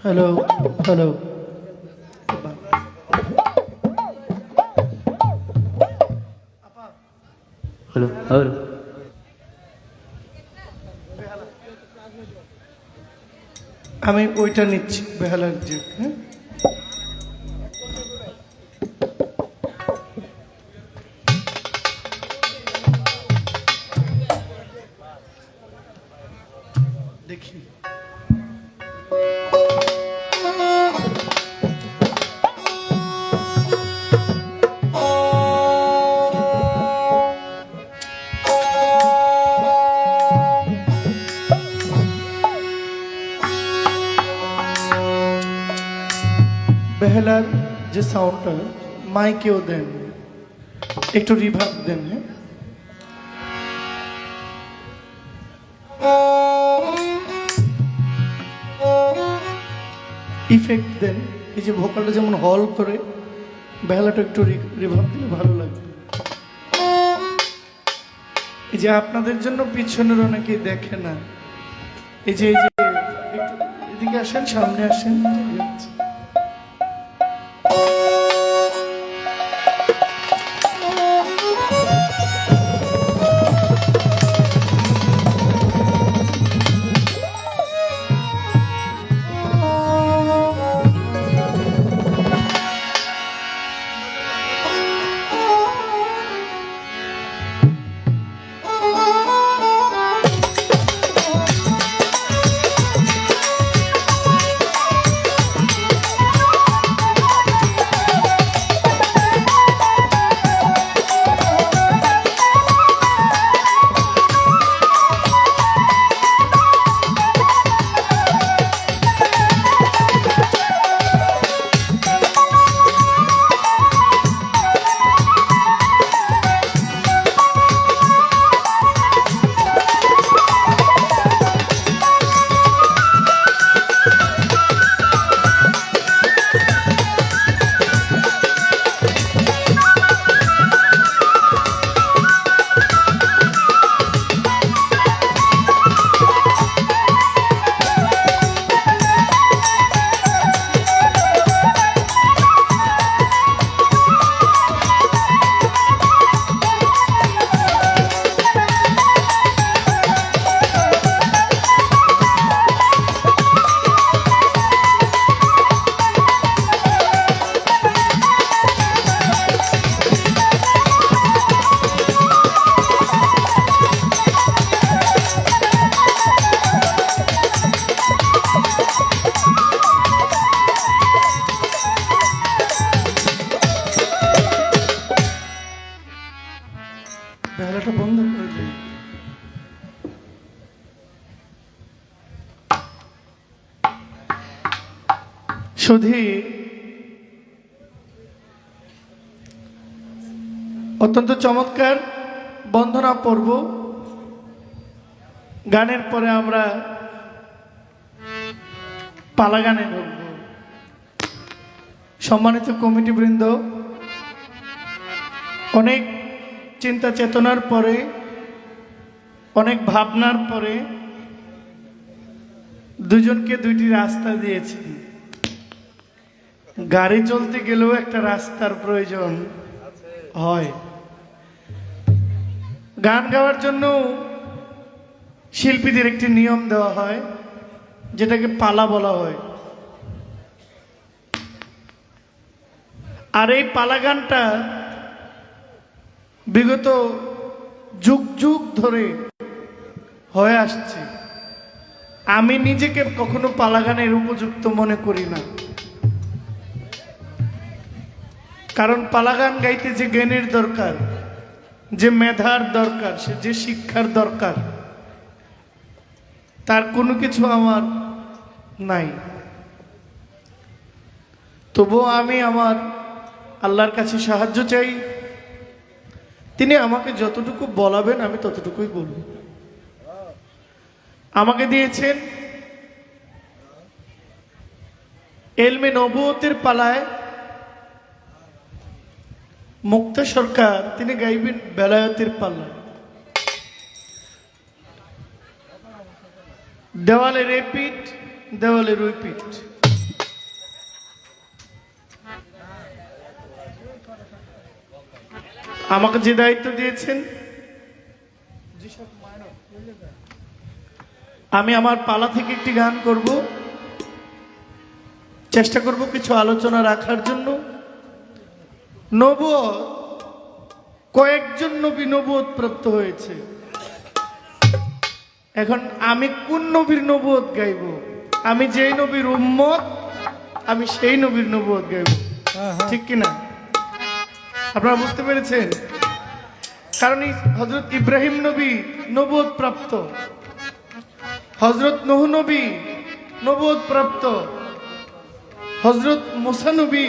Hello hello hello और আমি ওইটা নিচ্ছি বেহালার যে হ্যাঁ দেখি বেহালার যে সাউন্ডটা মাইকেও দেন একটু রিভার্ব দেন হ্যাঁ ইফেক্ট দেন এই যে ভোকালটা যেমন হল করে বেহালাটা একটু রিভার্ব দিলে ভালো লাগবে এই যে আপনাদের জন্য পিছনের অনেকে দেখে না এই যে একটু এদিকে আসেন সামনে আসেন বেহালাটা বন্ধ করে দিন শুধু অত্যন্ত চমৎকার বন্দনা পর্ব গানের পরে আমরা পালা গানে ঢুকব সম্মানিত কমিটি বৃন্দ অনেক চিন্তা চেতনার পরে অনেক ভাবনার পরে দুজনকে দুইটি রাস্তা দিয়েছি গাড়ি চলতে গেলেও একটা রাস্তার প্রয়োজন হয় গান গাওয়ার জন্য শিল্পীদের একটি নিয়ম দেওয়া হয় যেটাকে পালা বলা হয় আর এই পালা গানটা বিগত যুগ যুগ ধরে হয়ে আসছে আমি নিজেকে কখনো পালা গানের উপযুক্ত মনে করি না কারণ পালা গান গাইতে যে জ্ঞানের দরকার যে মেধার দরকার সে যে শিক্ষার দরকার তার কোনো কিছু আমার নাই তবুও আমি আমার আল্লাহর কাছে সাহায্য চাই তিনি আমাকে যতটুকু বলাবেন আমি ততটুকুই বলবো আমাকে দিয়েছেন এলমে নবুয়তের পালায় মুক্তা সরকার তিনি গাইবেন বেলায়েতের পাল্লা দেওয়ালে রেপিট দেওয়ালে রিপিট আমাকে যে দায়িত্ব দিয়েছেন, আমি আমার পালা থেকে একটি গান করব, চেষ্টা করব কিছু আলোচনা রাখার জন্য। নবুয়ত, কয়েকজন নবী নবুয়ত প্রাপ্ত হয়েছে। এখন আমি কোন নবীর নবুয়ত গাইব? আমি যেই নবীর উম্মত, আমি সেই নবীর নবুয়ত গাইব, ঠিক কিনা? আপনারা বুঝতে পেরেছেন? কারণ হযরত ইব্রাহিম নবী নবুয়ত প্রাপ্ত, হযরত নূহ নবী নবুয়ত প্রাপ্ত, হযরত মুসা নবী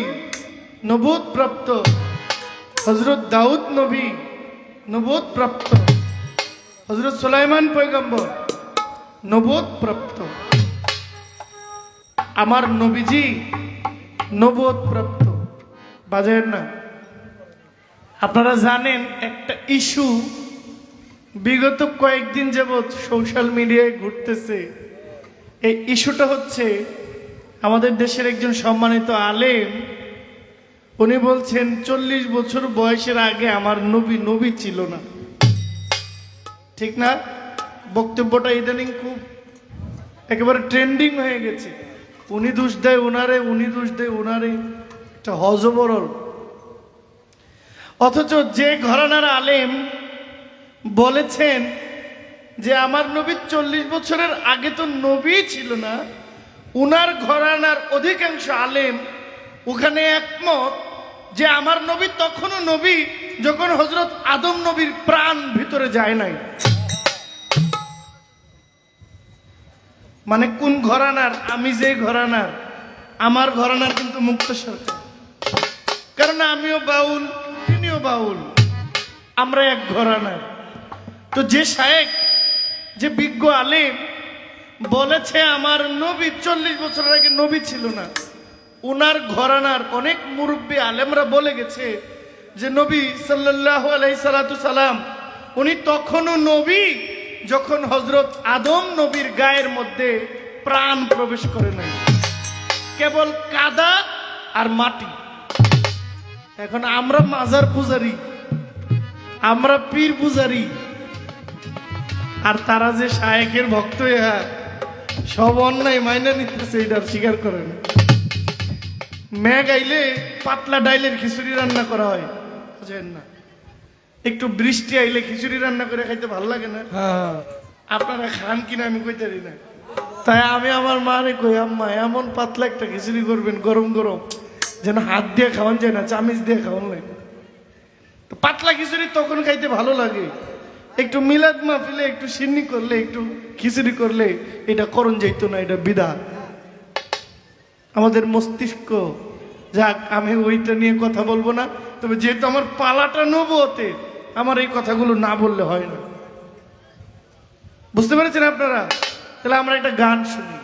নবুয়ত প্রাপ্ত, হযরত দাউদ নবী নবুয়ত প্রাপ্ত, হযরত সুলাইমান পয়গম্বর নবুয়ত প্রাপ্ত। আমার নবীজি নবুয়ত প্রাপ্ত। বাজেন না? আপনারা জানেন একটা ইস্যু বিগত কয়েকদিন যাবৎ সোশ্যাল মিডিয়ায় ঘুরতেছে। এই ইস্যুটা হচ্ছে আমাদের দেশের একজন সম্মানিত আলেম, উনি বলছেন 40 বছর বয়সের আগে আমার নবী ছিল না। ঠিক না? বক্তব্যটা ইদানিং খুব একেবারে ট্রেন্ডিং হয়ে গেছে। উনি দোষ দেয় ওনারে, উনি দোষ দেয় ওনারে, একটা হজবরল। অথচ যে ঘরানার আলেম বলেছেন যে আমার নবী 40 বছরের আগে তো নবী ছিল না, উনার ঘরানার অধিকাংশ আলেম ওখানে একমত যে আমার নবী তখনও নবী যখন হযরত আদম নবীর প্রাণ ভিতরে যায় নাই। মানে কোন ঘরানার? আমি যে ঘরানার, আমার ঘরানার কিন্তু মুক্ত সরকার। কারণ আমিও বাউল, তিনিও বাউল, আমরা এক ঘরানার। তো যে শায়েখ, যে বিজ্ঞ আলেম বলেছে আমার নবী 40 বছরের আগে নবী ছিল না, উনার ঘরানার অনেক মুরব্বী আলেমরা বলে গেছে যে নবী সাল্লাল্লাহু আলাইহি সাল্লাতু সালাম উনি তখনও নবী যখন হযরত আদম নবীর গায়ের মধ্যে প্রাণ প্রবেশ করে নাই, কেবল কাদা আর মাটি। এখন আমরা মাজার পূজারি, আমরা পীর পূজারি, আর তারা যে শায়েখের ভক্ত, সব অন্যায় মাইনা নিতেছে, এটার স্বীকার করে না। মেঘ আইলে পাতলা ডাইলের খিচুড়ি রান্না করা হয়, বুঝেন না? একটু বৃষ্টি আইলে খিচুড়ি রান্না করে খাইতে ভালো লাগে না? আপনারা খান কিনা আমি কইতে পারি না। তাই আমি আমার মারে কই, আম্মা এমন পাতলা একটা খিচুড়ি করবেন গরম গরম, যেন হাত দিয়ে খাওয়ান যায় না, চামিচ দিয়ে খাওয়ান লাগে। তো পাতলা খিচুড়ি তখন খাইতে ভালো লাগে। একটু মিলাদ মাহফিলে একটু সিন্নি করলে, একটু খিচুড়ি করলে এটা করণ যাইতো না, এটা বিধান। আমাদের মস্তিষ্ক, যাক আমি ওইটা নিয়ে কথা বলবো না। তবে যেহেতু আমার পালাটা নবুয়তে, আমার এই কথাগুলো না বললে হয় না। বুঝতে পেরেছেন আপনারা? তাহলে আমরা একটা গান শুনি।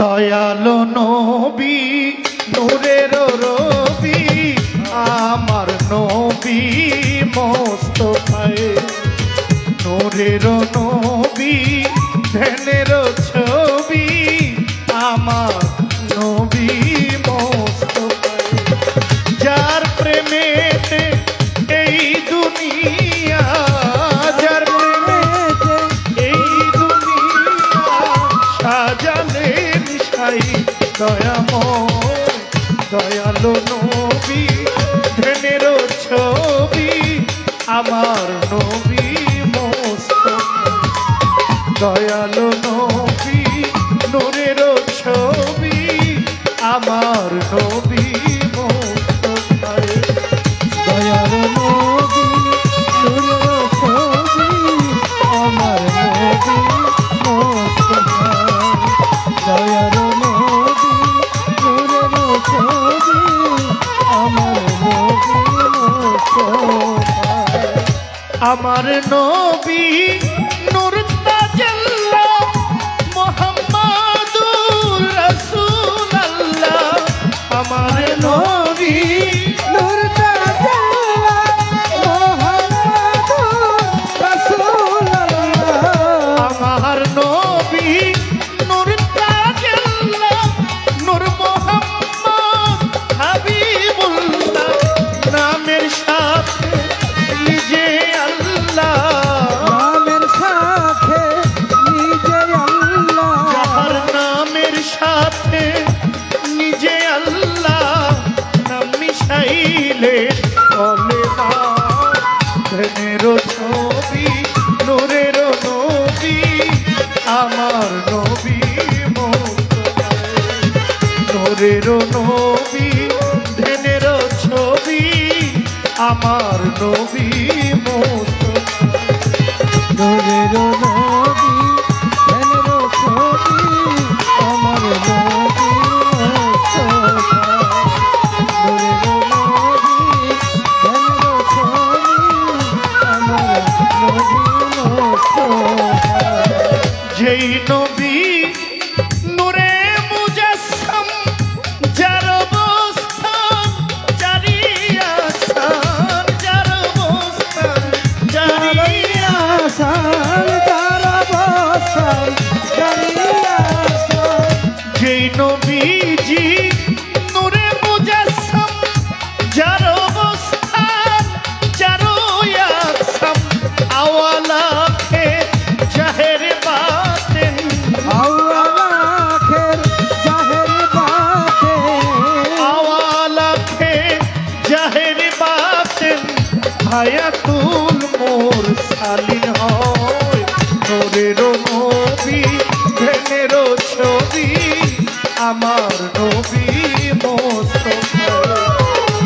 দয়ালো নবী নূরের রবি, আমার নবী মোস্তফায়ে, নূরের নবী ধ্যানের ছবি, আমার নবী মোস্তফায়ে, যার প্রেমেতে এই দুনিয়া, যার প্রেমেতে এই দুনিয়া সাজালেন সাই দয়াময়, দয়ালো নবী ধ্যানের ছবি, আমার নবী মোস্তফা, দয়ালো নবী নূরের ছবি, আমার নবী মোস্তফা, দয়ালো নবী নূরের ছবি, আমার নবী মোস্তফা, দয়ালো নবী নূরের ছবি, আমার নবী মোস্তফা, আমার নবী নূর তাজাল্লা নূর তাজুল্লাহ নূর মোহাম্মদ হাবিবুল্লাহ নামের সাথে নিজে আল্লাহ নামের সাথে নিজে আল্লাহ যাহার নামের সাথে নিজে আল্লাহ নাম মিশাইলে চলে না ধনের ছবি নূরের নবী আমার নবী মুস্তাফা নূরের নবী ধনের ছবি আমার নবী মুস্তাফা নূরের নবী ধ্যানের ছবি আমার নবী মুস্তাফা নূরের নবী ধ্যানের ছবি আমার নবী মুস্তাফা যেই নবী নূরে মুজাসসাম যার অবস্থান জারিয়াসান যার অবস্থান জারিয়া আসান তারা বসান জানিয়াসান যেই নবীজি নূরে মুজাসসাম যার অবস্থান জারিয়াসান আওয়ালাখে জাহের বাতেন আওয়ালাখের জাহের বাতে আওয়ালাখে জাহের বাতেন হায়াতুল মোর সালিন হয় নূরের নবী ধনের ছবি আমার নবী মুস্তাফা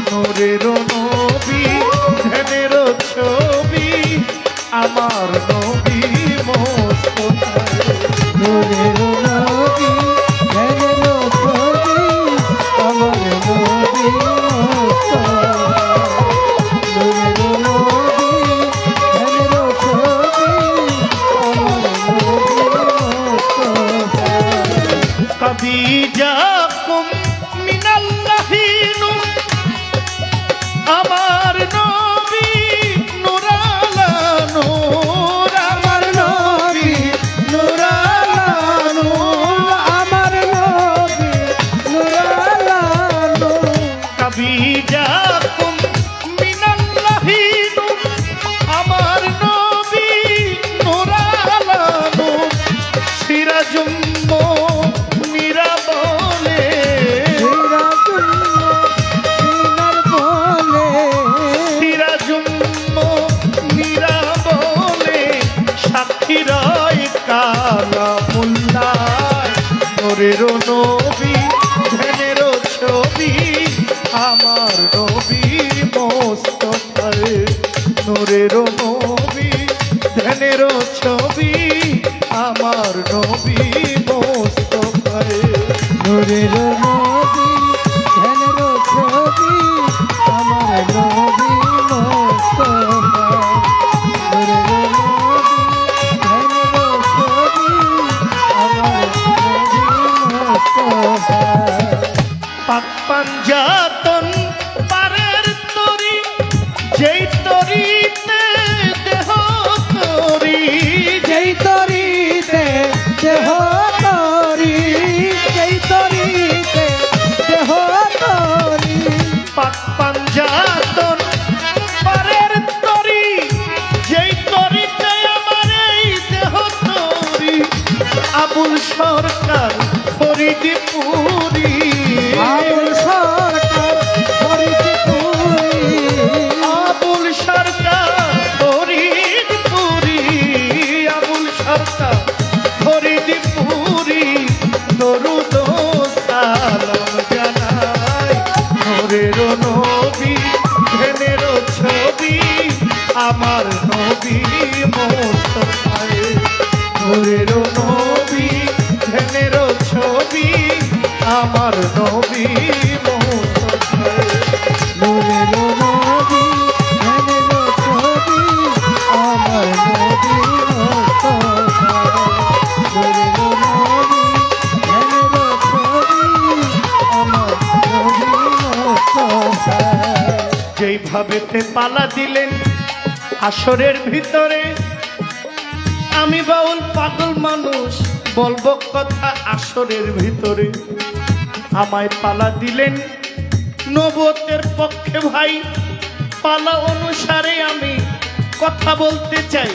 নূরের নবী ধনের ছবি আমার নবী মুস্তাফা নূরের নবী ধ্যানের ছবি আমার নবী মুস্তাফা নূরের নবী ধ্যানের ছবি আমার নবী মুস্তাফা কবি যাকুম মিনাল্লাহি নূর আমার নবী নূরালা নূর আমার নবী নূরালা নূর আমার নবী নূরালা নূর কবি যাকুম মিনাল্লাহি নূর আমার নবী নূরালা নূর সিরাজুম মুনিরা বলে সিরাজুম মুনিরা বলে সাক্ষী রয় কালামুল্লাহ নূরের নবী ধ্যানের ছবি আমার নবী মুস্তাফা নূরের নবী ধ্যানের ছবি আমার নবী মুস্তাফা নূরের নবী ধ্যানের ছবি আমার নবী মুস্তাফা নূরের নবী ধ্যানের ছবি আমার নবী মুস্তাফা পাক পাঞ্জাতন পারের তরি যেই তরিতে দেহ তরি যেই তরিতে দেহ তরি যেই তরিতে দেহ তরি পাক পাঞ্জাতন পারের তরি যেই তরিতে আমার এই দেহ তরি আবুল সরকার ফরিদপুরি আবুল সরকার ফরিদপুরি আবুল সরকার ফরিদপুরি আবুল সরকার ফরিদপুরি দরুদ ও সালাম জানাই নূরের নবী ধ্যানের ছবি আমার নবী মুস্তাফা নূরের নবী ধ্যানের ছবি আমার নবী মুস্তাফা নূরের নবী ধ্যানের ছবি আমার নবী মুস্তাফা নূরের নবী ধ্যানের ছবি আমার নবী মুস্তাফা যেইভাবেতে পালা দিলেন আসরের ভিতরে আমি বাউল পাগল মানুষ বলবো কথা আসরের ভিতরে, আমায় পালা দিলেন নবুয়তের পক্ষে ভাই। পালা অনুসারে আমি কথা বলতে চাই।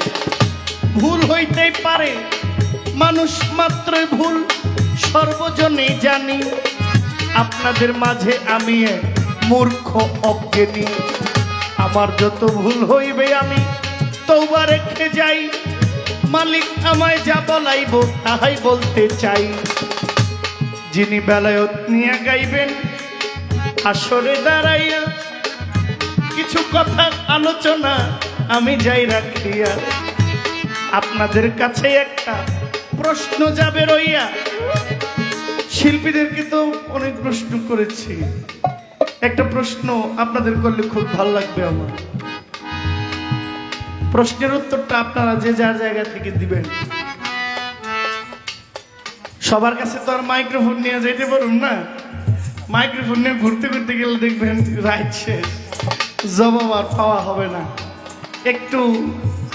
ভুল হইতেই পারে, মানুষ মাত্রই ভুল, সর্বজনেই জানি। আপনাদের মাঝে আমি এক মূর্খ অজ্ঞানী। আমার যত ভুল হইবে আমি তওবা রেখে যাই। মালিক আমায় যা বলাইব তাহাই বলতে চাই। যিনি বেলায়ত নিয়ে গাইবেন আসরে দাঁড়াইয়া, কিছু কথা আলোচনা আমি যাই রাখিয়া। আপনাদের কাছে একটা প্রশ্ন যাবে রইয়া। শিল্পীদেরকে তো অনেক প্রশ্ন করেছি, একটা প্রশ্ন আপনাদের করলে খুব ভালো লাগবে আমার। প্রশ্নের উত্তরটা আপনারা যে যার জায়গা থেকে দিবেন। সবার কাছে তো আর মাইক্রোফোন নিয়ে যাইতে পারুন না। মাইক্রোফোন নিয়ে ঘুরতে ঘুরতে গেলে দেখবেন রাইট শেষ, জবাব আর পাওয়া হবে না। একটু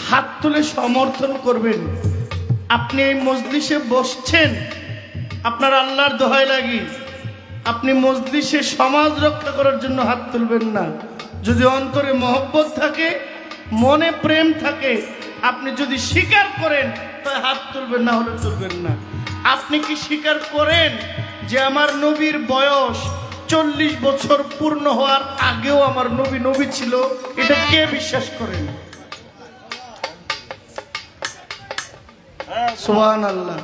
হাত তুলে সমর্থন করবেন। আপনি এই মজলিসে বসছেন, আপনার আল্লাহর দোহাই লাগি, আপনি মজলিসে সমাজ রক্ষা করার জন্য হাত তুলবেন না। যদি অন্তরে মহব্বত থাকে, মনে প্রেম থাকে, আপনি যদি স্বীকার করেন তাহলে হাত তুলবেন, না হলে তুলবেন না। আপনি কি স্বীকার করেন যে আমার নবীর বয়স 40 বছর পূর্ণ হওয়ার আগেও আমার নবী নবী ছিল? এটা কে বিশ্বাস করেন? সুবহানাল্লাহ।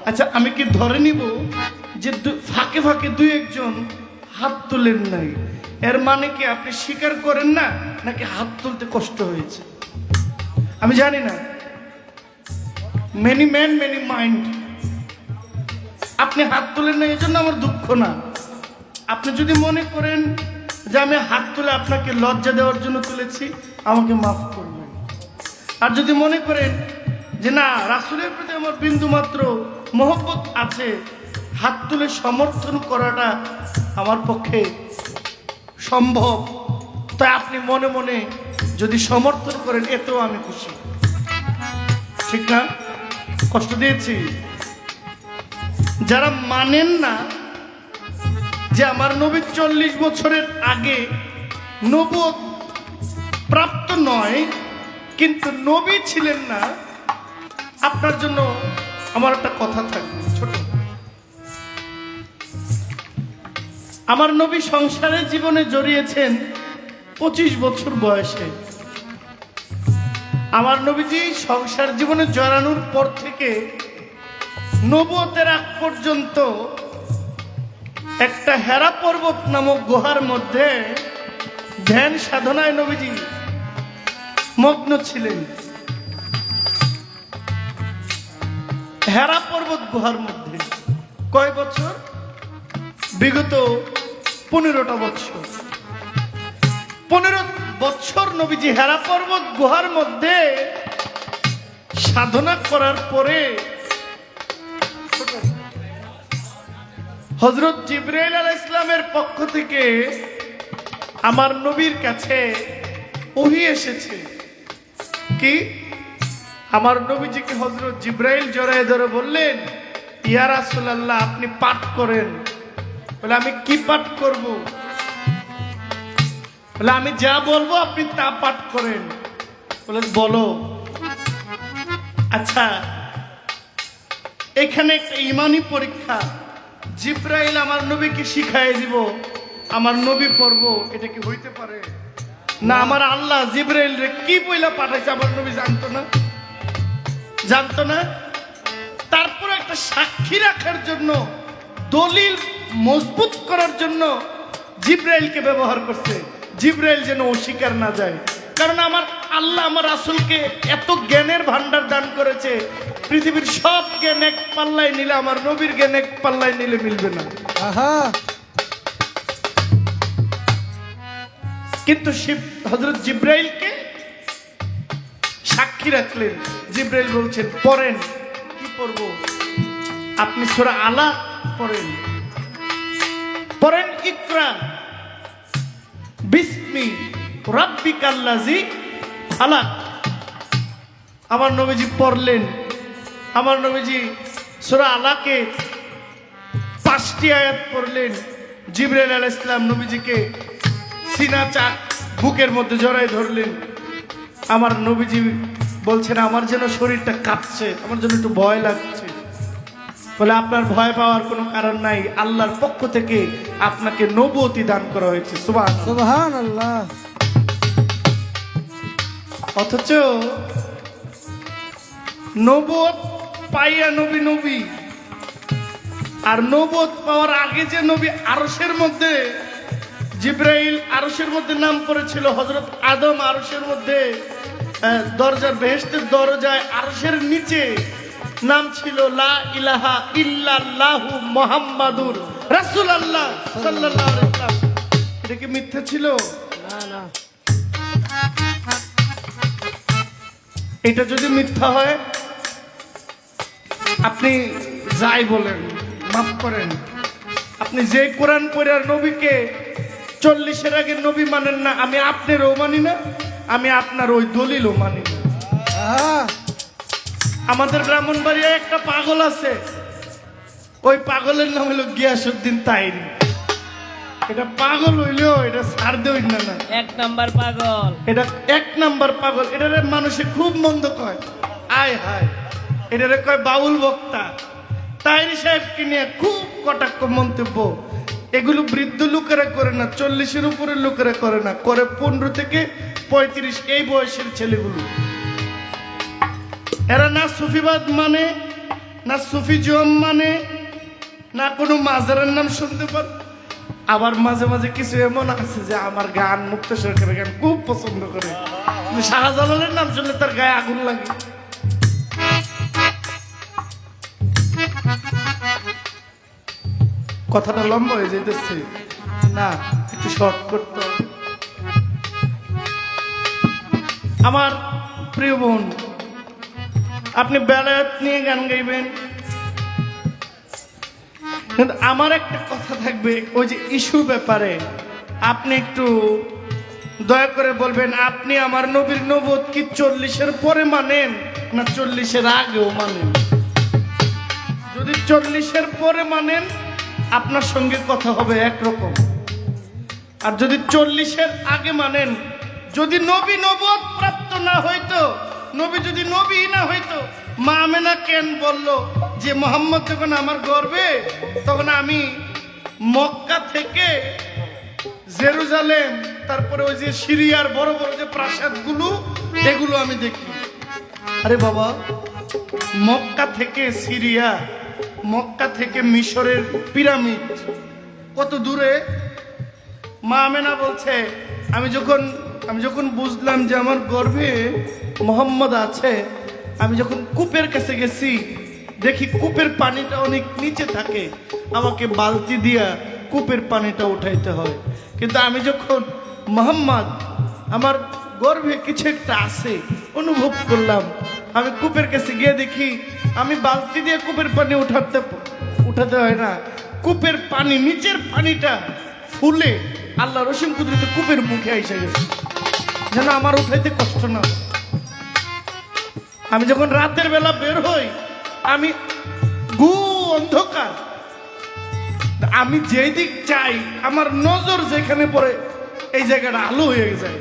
আচ্ছা, আমি কি ধরে নিব যে ফাঁকে ফাঁকে দুই একজন হাত তুলেন নাই, এর মানে কি আপনি স্বীকার করেন না, নাকি হাত তুলতে কষ্ট হয়েছে? আমি জানি না। Many man many mind. আপনি হাত তুলেন না, এই জন্য আমার দুঃখ না। আপনি যদি মনে করেন যে আমি হাত তুলে আপনাকে লজ্জা দেওয়ার জন্য তুলেছি, আমাকে মাফ করবেন। আর যদি মনে করেন যে না, রাসূলের প্রতি আমার বিন্দু মাত্র মহব্বত আছে, হাত তুলে সমর্থন করাটা আমার পক্ষে সম্ভব, তাই আপনি মনে মনে যদি সমর্থন করেন, এতেও আমি খুশি। ঠিক না? কষ্ট দিয়েছি? যারা মানেন না যে আমার নবী 40 বছরের আগে নবুয়ত প্রাপ্ত নয়, কিন্তু নবী ছিলেন না, আপনার জন্য আমার একটা কথা থাকবে ছোট। আমার নবী সংসারের জীবনে জড়িয়েছেন 25 বছর বয়সে। আমার নবীজি সংসার জীবনে জড়ানোর পর থেকে নবুয়তের আগ পর্যন্ত একটা হেরা পর্বত নামক গুহার মধ্যে ধ্যান সাধনায় নবীজি মগ্ন ছিলেন। হেরা পর্বত গুহার মধ্যে কয় বছর? বিগত 15টা বছর। 15 বছর নবীজি হেরা পর্বত গুহার মধ্যে সাধনা করার পরে হযরত জিবরাইল আলাইহিস সালামের পক্ষ থেকে আমার নবীর কাছে ওহী এসেছে। কি? আমার নবীজিকে হযরত জিবরাইল জড়ায় ধরে বললেন, ইয়া রাসূলুল্লাহ, আপনি পাঠ করেন। বলে, আমি কি পাঠ করব? বলে, আমি যা বলবো আপনি তা পাঠ করেন। বলে, বলো। আচ্ছা, এখানে একটা ইমানি পরীক্ষা। জিবরাইল আমার নবীকে শিখাই দিব, আমার নবী পড়ব, এটা কি হইতে পারে? না, আমার আল্লাহ জিবরাইল রে কি বইলা পাঠাইছে আমার নবী জানতো না? জানতো না? তারপর একটা সাক্ষী রাখার জন্য, দলিল মজবুত করার জন্য জিবরাইলকে ব্যবহার করছে, জিবরাইল যেন অস্বীকার না যায়। কারণ আমার আল্লাহ আমার রাসূলকে এত জ্ঞানের ভান্ডার দান করেছে, পৃথিবীর সব জ্ঞান এক পাল্লায় নিলে আমার নবীর জ্ঞান এক পাল্লায় নিলে মিলবে না। কিন্তু হযরত জিবরাইলকে সাক্ষী রাখলেন। জিবরাইল বলছেন, পড়েন। কি পড়বো? আপনি সূরা আলাক পড়েন। পড়েন, ইকরা বিসমি রাব্বিকাল্লাযী খালাক। আমার নবীজি পড়লেন। আমার নবীজি সূরা আলাকে 5টি আয়াত পড়লেন। জিবরাইল আলাইহিস সালাম নবীজিকে সিনা চাক বুকের মধ্যে জড়াই ধরলেন। আমার নবীজি বলছেন আমার যেন শরীরটা কাঁপছে, আমার যেন একটু ভয় লাগছে। বলে আপনার ভয় পাওয়ার কোনো কারণ নাই, আল্লাহর পক্ষ থেকে আপনাকে নবুয়তি দান করা হয়েছে। সুবহানাল্লাহ। সুবহানাল্লাহ। অথচ নবুয়ত পাইয়া নবী নবী, আর নবুয়ত পাওয়ার আগে যে নবী আরশের মধ্যে, জিবরাইল আরশের মধ্যে নাম করেছিল, হযরত আদম আরশের মধ্যে দরজার বেহেশতের দরজায় আরশের নিচে নাম ছিল লা ইলাহা ইল্লাল্লাহু মুহাম্মাদুর রাসূলুল্লাহ সাল্লাল্লাহু আলাইহি ওয়াসাল্লাম। এটা কি মিথ্যা ছিল? না না, এটা যদি মিথ্যা হয় আপনি যাই বলেন, মাফ করেন, আপনি যে কোরআন পড়ার নবীকে 40-এর আগের নবী মানেন না, আমি আপনারও মানি না, আমি আপনার ওই দলিলও মানি না। আহা, আমাদের ব্রাহ্মণবাড়িয়ায় একটা পাগল আছে, ওই পাগলের নাম হলো গিয়াসউদ্দিন তাইরি। এটা পাগল হইলেও এটা ছাড় দেই না না, 1 নাম্বার পাগল। এটা 1 নাম্বার পাগল। এটারে মানুষে খুব মন্দ কয়, আয় হায়, এটারে কয় বাউল বক্তা। তাইরি সাহেবকে নিয়ে খুব কটাক্ষ মন্তব্য। এগুলো বৃদ্ধ লোকেরা করে না, 40-এর উপরের লোকেরা করে না, করে 15 থেকে 35 এই বয়সের ছেলেগুলো। এরা না সুফিবাদ মানে, না সুফিজম মানে, না কোনো মাজারের নাম শুনতে পার। আবার মাঝে মাঝে কিছু এমন আছে যে আমার গান, মুক্ত সরকারের গান খুব পছন্দ করে, কিন্তু শাহজালালের নাম শুনলে তার গায়ে আগুন লাগে। কথাটা লম্বা হয়ে যেতেছে না, একটু শর্ট করতে হবে। আমার প্রিয় বোন, আপনি বেলায়েত নিয়ে গান গাইবেন, কিন্তু আমার একটা কথা থাকবে, ওই যে ইস্যু ব্যাপারে আপনি একটু দয়া করে বলবেন, আপনি আমার নবীর নবুয়ত কি 40-এর পরে মানেন না 40-এর আগেও মানেন? যদি 40-এর পরে মানেন আপনার সঙ্গে কথা হবে একরকম, আর যদি 40-এর আগে মানেন, যদি নবী নবুয়ত প্রাপ্ত না হইতো, নবী যদি নবী না হইতো, মা আমেনা কেন বলল যে মোহাম্মদ যখন আমার গর্ভে, তখন আমি মক্কা থেকে জেরুজালেম, তারপরে ওই যে সিরিয়ার বড় বড় যে প্রাসাদগুলো, এগুলো আমি দেখি। আরে বাবা, মক্কা থেকে সিরিয়া, মক্কা থেকে মিশরের পিরামিড কত দূরে। মা আমেনা বলছে আমি যখন বুঝলাম যে আমার গর্ভে মোহাম্মদ আছে, আমি যখন কূপের কাছে গেছি, দেখি কূপের পানিটা অনেক নিচে থাকে, আমাকে বালতি দিয়া কূপের পানিটা উঠাইতে হয়। কিন্তু আমি যখন মোহাম্মদ আমার গর্ভে কিছু একটা আছে অনুভব করলাম, আমি কূপের কাছে গিয়ে দেখি আমি বালতি দিয়ে কূপের পানি উঠাতে হয় না, কূপের পানি, নিচের পানিটা ফুলে আল্লাহ রসিম কুদরতে কূপের মুখে এসে গেছে, যেন আমার উঠাইতে কষ্ট না। আমি যখন রাতের বেলা বের হই, আমি অন্ধকার, আমি যেই দিক চাই আমার নজর যেখানে পড়ে এই জায়গাটা আলো হয়ে যায়,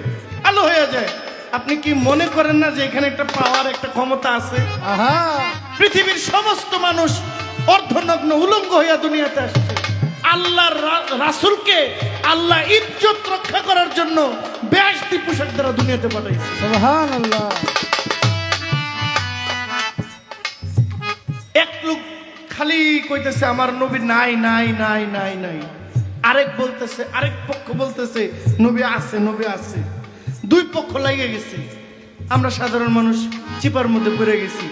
আলো হয়ে যায়। আপনি কি মনে করেন না যে এখানে একটা পাওয়ার, একটা ক্ষমতা আছে? আহা, পৃথিবীর সমস্ত মানুষ অর্ধনগ্ন উলঙ্গ হইয়া দুনিয়াতে আসছে, আল্লাহর রাসূলকে আল্লাহ ইজ্জত রক্ষা করার জন্য বেহেশতি পোশাক দ্বারা দুনিয়াতে পাঠাইছে। সুবহানাল্লাহ। এক লোক খালি কইতেছে আমার নবী নাই নাই নাই নাই নাই, আরেক বলতেছে, আরেক পক্ষ বলতেছে নবী আছে, নবী আছে। দুই পক্ষ লাগে গেছে, আমরা সাধারণ মানুষ চিপার মধ্যে পড়ে গেছি,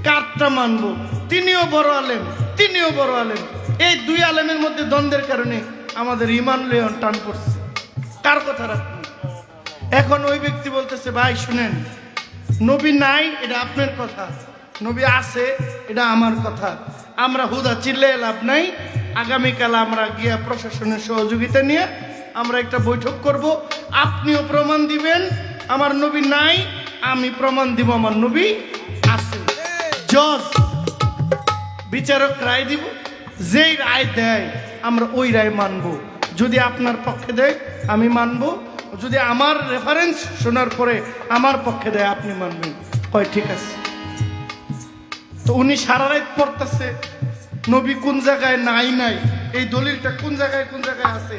কারটা মানবো? তিনিও বড় আলেম, তিনিও বড় আলেম, এই দুই আলেমের মধ্যে দ্বন্দ্বের কারণে আমাদের ইমান লেয়ন টান পড়ছে, কার কথা রাখবো? এখন ওই ব্যক্তি বলতেছে ভাই শুনেন, নবী নাই এটা আপনার কথা, নবী আছে এটা আমার কথা, আমরা হুদা চিল্লে লাভ নাই, আগামীকাল আমরা গিয়া প্রশাসনের সহযোগিতা নিয়ে আমরা একটা বৈঠক করব, আপনিও প্রমাণ দিবেন আমার নবী নাই, আমি প্রমাণ দিব আমার নবী আছে। জজ বিচারক রায় দিব, যেই রায় দেয় আমরা ওই রায় মানব। যদি আপনার পক্ষে দেয় আমি মানব, যদি আমার রেফারেন্স শোনার পরে আমার পক্ষে দেয় আপনি মানবেন। কয় ঠিক আছে। তো উনি সারা রাত পড়তেছে নবী কোন জায়গায় নাই নাই, এই দলিলটা কোন জায়গায় আছে,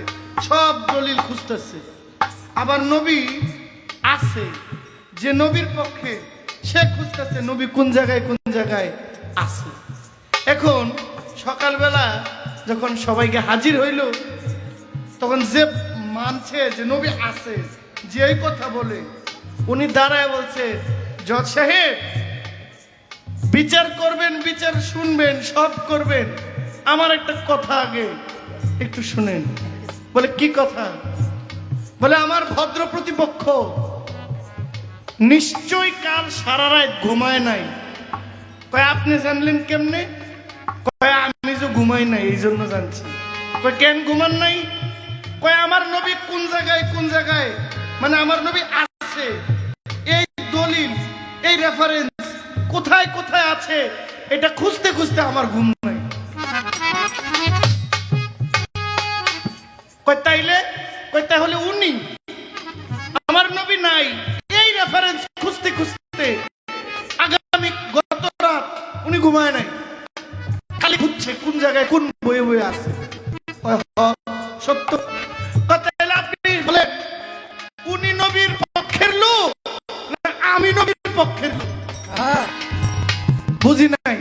সব দলিল খুঁজতেছে। আবার নবী আছে, যে নবীর পক্ষে সে খুঁজতেছে নবী কোন জায়গায় আছে। এখন সকালবেলা যখন সবাইকে হাজির হইল, তখন যে মানছে যে নবী আছে, যে এই কথা বলে, উনি দাঁড়ায় বলছে, জজ সাহেব বিচার করবেন, বিচার শুনবেন, সব করবেন, আমার একটা কথা আগে একটু শুনেন। বলে কি কথা? বলে আমার ভদ্র প্রতিপক্ষ নিশ্চয় কাল সারা রাত ঘুমায় নাই। কয় আপনি জানলেন কেমনে? কয় আমি যে ঘুমাই নাই এই জন্য জানছি। কয় কেন ঘুমান নাই? কয় আমার নবী কোন জায়গায় মানে আমার নবী আছে, এই দলিল এই রেফারেন্স কোথায় আছে এটা খুঁজতে আমার ঘুম নাই। কয় তাইলে? কয় তাহলে উনি আমার নবী নাই, এই রেফারেন্স খুঁজতে আগামী গত রাত উনি ঘুমায় নাই, খালি খুঁজছে কোন জায়গায় কোন বইয়ে আছে। সত্য কথা। আপনি বলেন উনি নবীর পক্ষের লোক না আমি নবীর পক্ষের লোক? বুঝি নাই।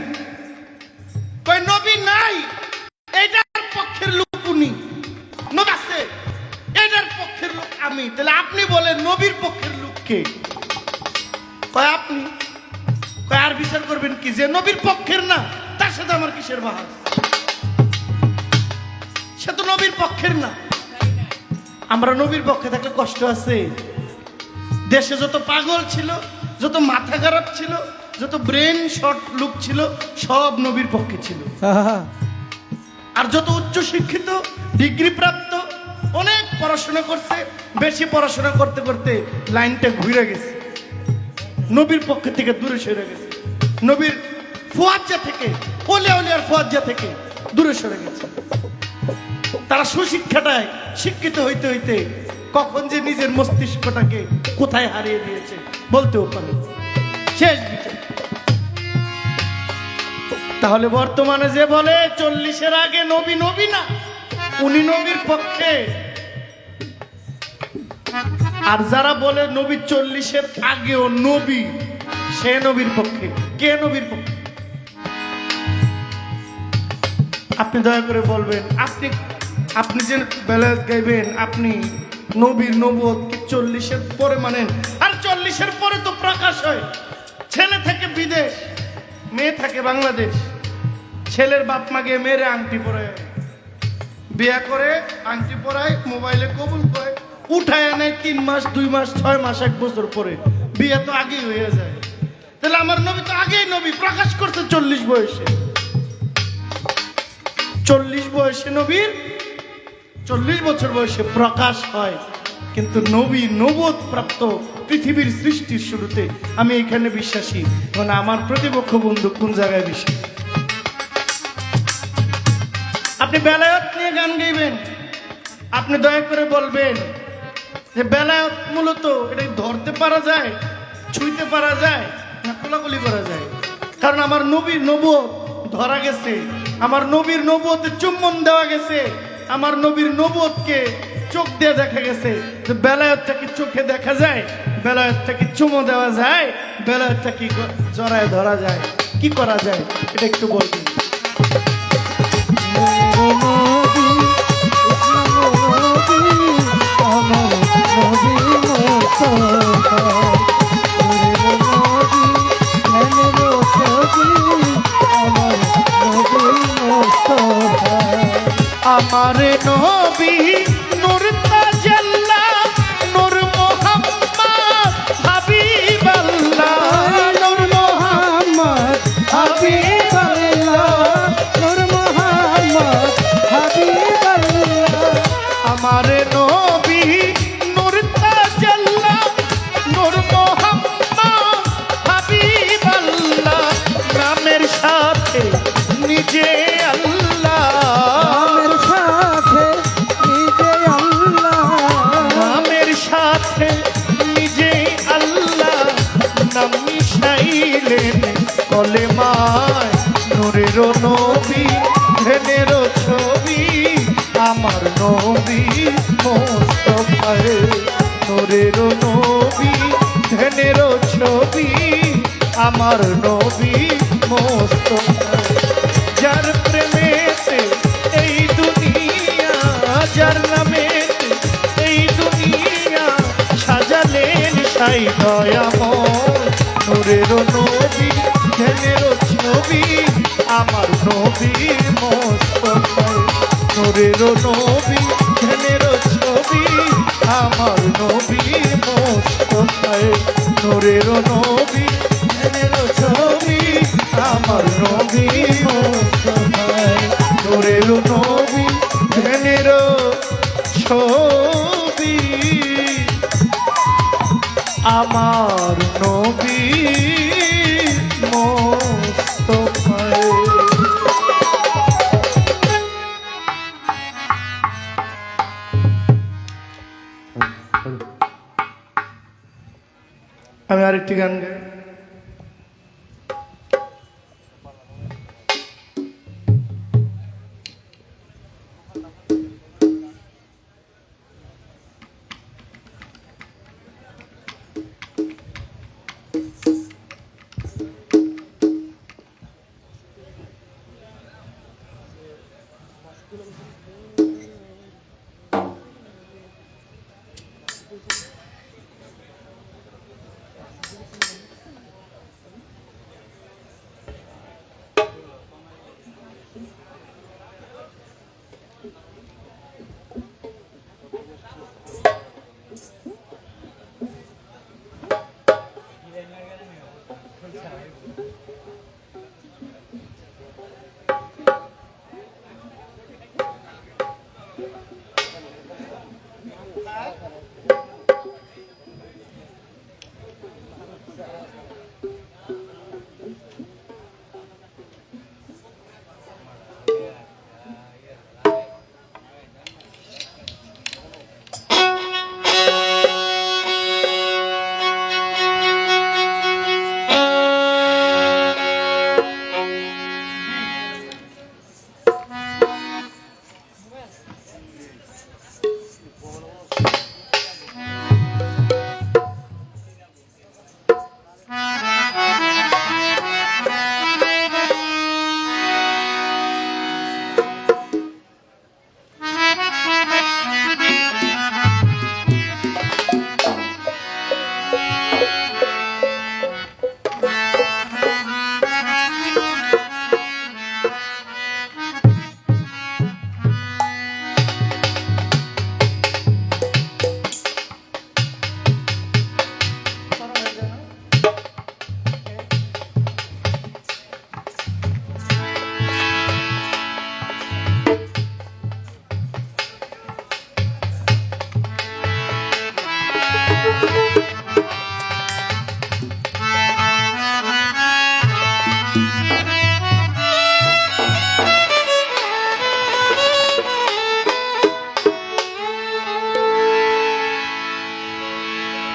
কই নবী নাই এইটার পক্ষের লোক উনি, নবী আছে এইটার পক্ষের লোক আমি। তাহলে আপনি বলেন নবীর পক্ষের লোক কে? কয় আপনি। কয় আর বিচার করবেন কি? যে নবীর পক্ষের না তার সাথে আমার কিসের বাহাস? সে তো নবীর পক্ষের না। আমরা নবীর পক্ষে থাকলে কষ্ট আছে। দেশে যত পাগল ছিল, যত মাথা খারাপ ছিল, যত ব্রেন শর্ট লোক ছিল, সব নবীর পক্ষে ছিল। আর যত উচ্চ শিক্ষিত, ডিগ্রি প্রাপ্ত, অনেক পড়াশোনা করছে, বেশি পড়াশোনা করতে লাইনটা ঘুরে গেছে, নবীর পক্ষে থেকে দূরে সরে গেছে, নবীর ফুয়াজ্জা থেকে, ওলিয়ার ফুয়াজ্জা থেকে দূরে সরে গেছে। তারা সুশিক্ষাটায় শিক্ষিত হইতে কখন যে নিজের মস্তিষ্কটাকে কোথায় হারিয়ে দিয়েছে বলতেও পারে। শেষ বিচার। তাহলে বর্তমানে যে বলে 40-এর আগে নবী না, উনি নবীর পক্ষে। আর যারা বলে নবী 40-এর আগেও নবী, সে নবীর পক্ষে। কে নবীর পক্ষে? আপনি দয়া করে বলবেন। আপনি যে বেলায়েত গাইবেন, আপনি নবীর নবুয়ত কি 40-এর পরে মানেন? আর 40-এর পরে তো প্রকাশ হয়। ছেলে থাকে বিদেশ, মেয়ে থাকে বাংলাদেশ। ছেলের বাপ মা গিয়ে মেয়েরে আংটি পরায়, বিয়া করে আংটি পরায়, মোবাইলে কবুল করে, উঠায় নেয় 3 মাস 2 মাস 6 মাস 1 বছর পরে। বিয়ে তো আগেই হয়ে যায়। তাহলে আমার নবী তো আগেই নবী প্রকাশ করছে 40 বয়সে। 40 বয়সে নবীর 40 বছর বয়সে প্রকাশ হয়। কিন্তু নবী নবুয়ত প্রাপ্ত পৃথিবীর সৃষ্টির শুরুতে। আমি এখানে বিশ্বাসী। মানে আমার প্রতিপক্ষ বন্ধু কোন জায়গায় বিশ্বাসী? আপনি বেলায়েত নিয়ে গান গাইবেন, আপনি দয়া করে বলবেন যে বেলায়েত মূলত এটা ধরতে পারা যায়, ছুঁইতে পারা যায় না কোলাকুলি করা যায়? কারণ আমার নবীর নবুয়ত ধরা গেছে, আমার নবীর নবুয়তে চুম্বন দেওয়া গেছে, আমার নবীর নবুয়তকে চোখ দিয়ে দেখা গেছে। যে বেলায়েতটা কি চোখে দেখা যায়? বেলায়েতটা কি চুমো দেওয়া যায়? বেলায়েতটা কি জড়ায় ধরা যায়? কি করা যায় এটা একটু বলবেন। আমার নবী নূর তাজাল্লা, নূর মুহাম্মদ হাবিবাল্লাহ, নূর মুহাম্মদ হাবিবাল্লাহ, নূর মুহাম্মদ হাবিবাল্লাহ। আমার নবী নূর তাজাল্লা, নূর মুহাম্মদ হাবিবাল্লাহ। নামের সাথে নিজ নূরেরও নবী ধ্যানেরও ছবি আমার নবী মোস্তফায় নূরেরও নবী ধ্যানেরও ছবি আমার নবী মোস্তফায় যার প্রেমেতে এই দুনিয়া যার নামেতে এই দুনিয়া সাজালেন সাই দয়াময় নূরেরও নবী ধ্যানেরও ছবি আমার নবী মোস্তফায় নূরেরও নবী ধ্যানেরও ছবি আমার নবী মোস্তফায় নূরেরও নবী ধ্যানেরও ছবি আমার নবী মোস্তফায় নূরেরও নবী ধ্যানেরও ছবি আমার নবী মোস্তফায়। আমি আরেকটি গান গাই।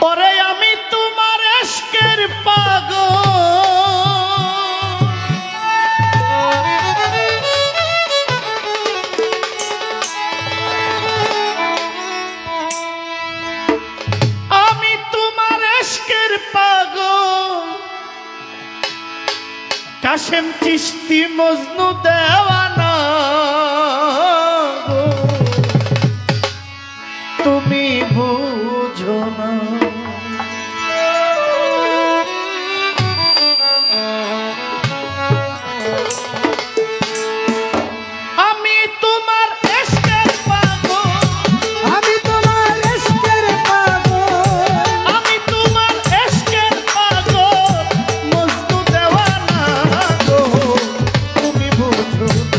ওরে আমি তোমার ইশকের পাগল আমি তোমার ইশকের পাগল কাশেম চিশতি মজনু দেওয়ানা গো, তুমি বুঝো না আমি তোমার ইশকের পাগল আমি তোমার ইশকের পাগল আমি তোমার ইশকের পাগল মজনু দেওয়ানা গো, তুমি বুঝো না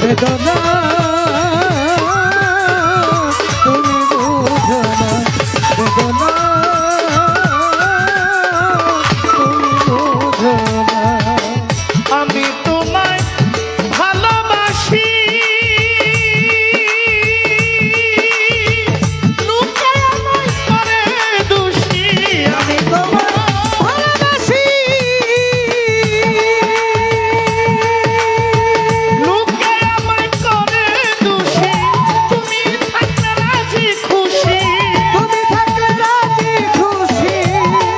বেদনা তুমি বুঝো না, বেদনা তুমি বুঝো না। আমি তোমায় ভালোবাসি, লোকে আমায় করে দোষী। আমি তোমায় ভালোবাসি, লোকে আমায় করে দোষী, তুমি থাকলে রাজি খুশি, তুমি থাকলে রাজি খুশি,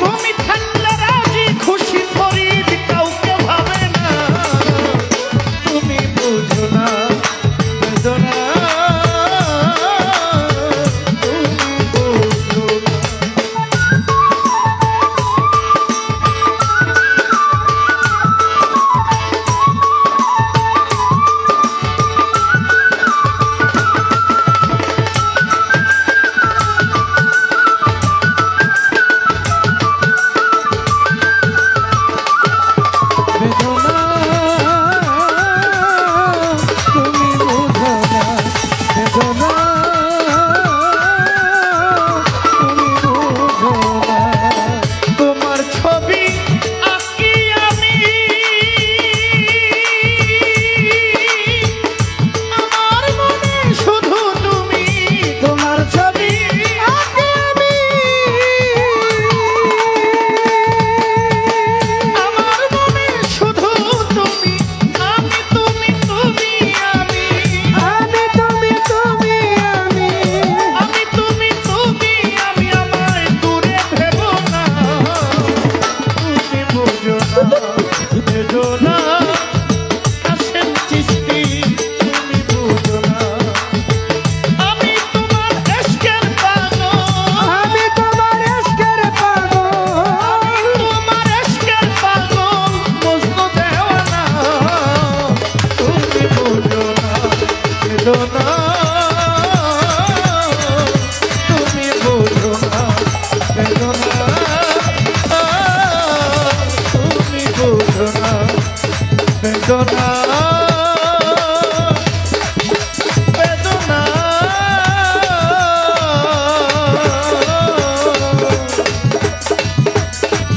তুমি থাকলে রাজি খুশি। ফরিদ কাউকে ভাবে না, তুমি বুঝো না বেদনা, তুমি বুঝো না। বেদনা তুমি বুঝো না, বেদনা তুমি বুঝো না। তোমার ছবি আঁকি আমি, আমার মনে শুধু তুমি। তোমার ছবি আঁকি আমি, আমার মনে শুধু তুমি, আমি তুমি তুমি আমি, আমি তুমি তুমি আমি, আমি তুমি তুমি আমি। আমায় দূরে ভেবো না, তুমি বুঝো না বেদনা। কাশেম চিশতি তুমি বুঝো না, আমি তোমার ইশকের পাগল, আমি তোমার ইশকের পাগল, আমি তোমার ইশকের পাগল, মজনু দেওয়ানা। তুমি বুঝো না বেদনা, তুমি বুঝো না বেদনা, তুমি বুঝো না বেদনা, বেদনা।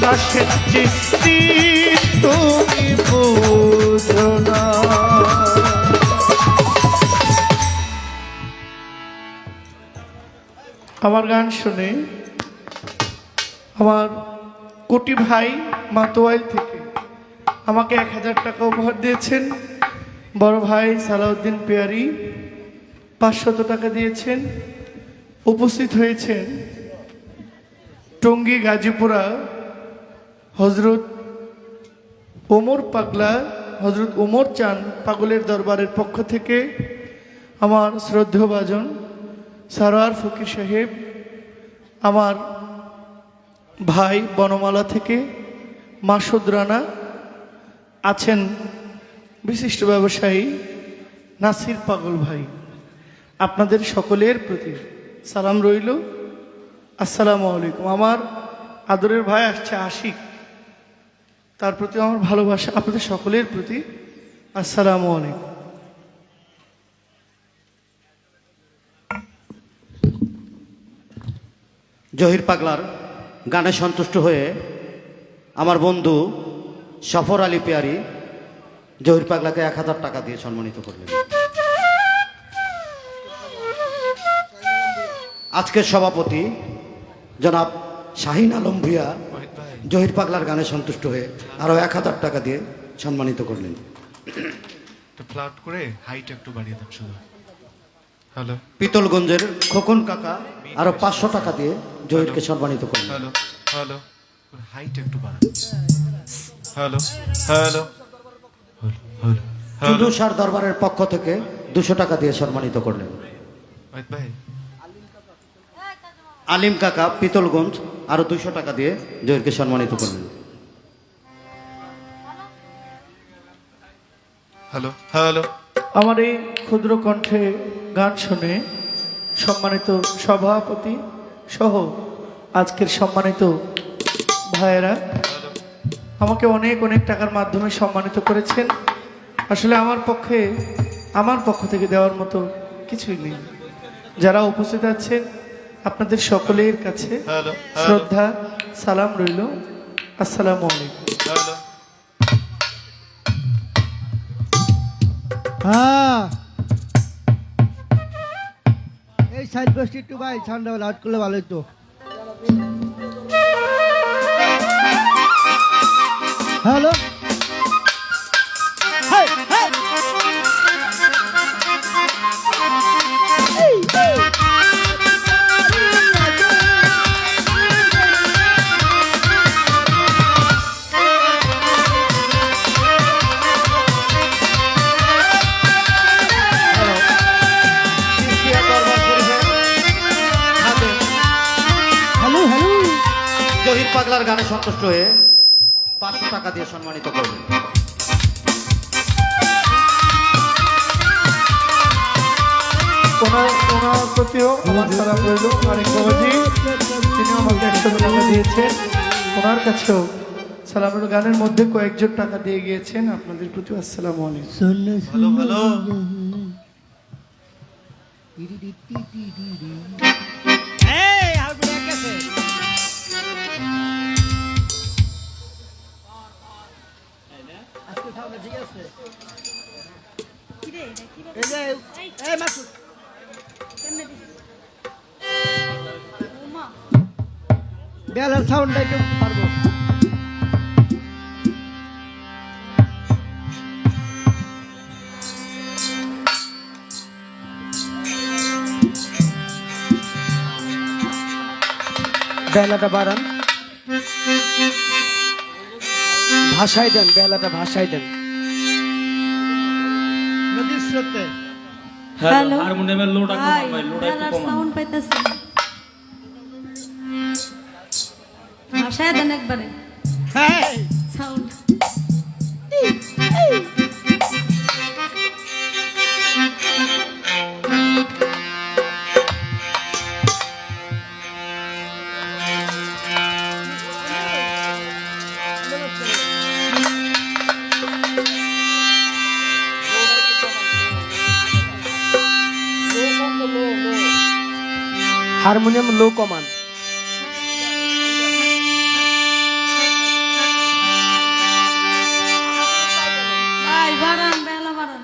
কাশেম চিশতি তুমি বুঝো না। আমার গান শুনে আমার কোটি ভাই মাতোয়াইল থেকে আমাকে 1000 টাকা উপহার দিয়েছেন। বড় ভাই সালাউদ্দিন পেয়ারি 500 টাকা দিয়েছেন। উপস্থিত হয়েছেন টঙ্গী গাজীপুরা হজরত ওমর পাগলা, হজরত ওমর চান পাগলের দরবারের পক্ষ থেকে আমার শ্রদ্ধেয়ভাজন সারোয়ার ফকির সাহেব, আমার ভাই বনমালা থেকে মাসুদ রানা, আছেন বিশিষ্ট ব্যবসায়ী নাসির পাগল ভাই। আপনাদের সকলের প্রতি সালাম রইল, আসসালামু আলাইকুম। আমার আদরের ভাই আসছে আশিক, তার প্রতি আমার ভালোবাসা। আপনাদের সকলের প্রতি আসসালামু আলাইকুম। জহির পাগলার গানে সন্তুষ্ট হয়ে আমার বন্ধু সফর আলী পেয়ারি জহির পাগলাকে 1000 টাকা দিয়ে সম্মানিত করলেন। আজকের সভাপতি জনাব শাহিন আলম ভুঁইয়া জহির পাগলার গানে সন্তুষ্ট হয়ে আরো 1000 টাকা দিয়ে সম্মানিত করলেন। ফ্ল্যাট করে হাইট একটু বাড়িয়ে দেন শুধু। হ্যালো পিতলগঞ্জের খোকন কাকা আরো 500 টাকা দিয়ে জহিরকে সম্মানিত করলেন। হ্যালো হ্যালো, হাইট একটু বাড়ান। হ্যালো হ্যালো হ্যালো হ্যালো, চুলুসার দরবারের পক্ষ থেকে 200 টাকা দিয়ে সম্মানিত করলেন। ওয়েট ভাই আলিম কাকা পিতলগঞ্জ আরো 200 টাকা দিয়ে জহিরকে সম্মানিত করলেন। Hello hello. আমার এই ক্ষুদ্র কণ্ঠে গান শুনে সম্মানিত সভাপতি সহ আজকের সম্মানিত ভাইয়েরা আমাকে অনেক অনেক টাকার মাধ্যমে সম্মানিত করেছেন। আসলে আমার পক্ষ থেকে দেওয়ার মতো কিছুই নেই। যারা উপস্থিত আছেন আপনাদের সকলের কাছে হ্যালো শ্রদ্ধা সালাম রইল। আসসালামু আলাইকুম। হ্যালো। হ্যাঁ এই সাইড বসটি একটু ভাই ঠান্ডা লাউড করলে ভালো হতো। হ্যালো হ্যালো হ্যালো জহির পাগলার গানে সন্তুষ্ট হয়ে 500 টাকা দিয়ে সম্মানিত করলেন। ওনার প্রতিও আমার সালাম রইল। আরেক বাবাজি তিনি আমাকে 100 টাকা দিয়েছেন, ওনার কাছেও সালাম রইল। গানের মধ্যে কয়েকজন টাকা দিয়ে গিয়েছেন, আপনাদের প্রতি আসসালামু আলাইকুম। Hello hello. বেলার সাউন্ডটা একটু পারবো। বেলাটা বাড়ান, ভাষায় দেন, বেলাটা ভাষায় দেন। নদীর স্রোতে হ্যালো হারমোনিয়ামের লোড একটু ভাই, কমান ভাই, লোড একটু বেলার কমান। সাউন্ড পাইতেছি না। ভাষায় দেন একবারে হ্যাঁ সাউন্ড। হারমোনিয়াম লো কমান। ভাই বাড়ান, বেলা বাড়ান।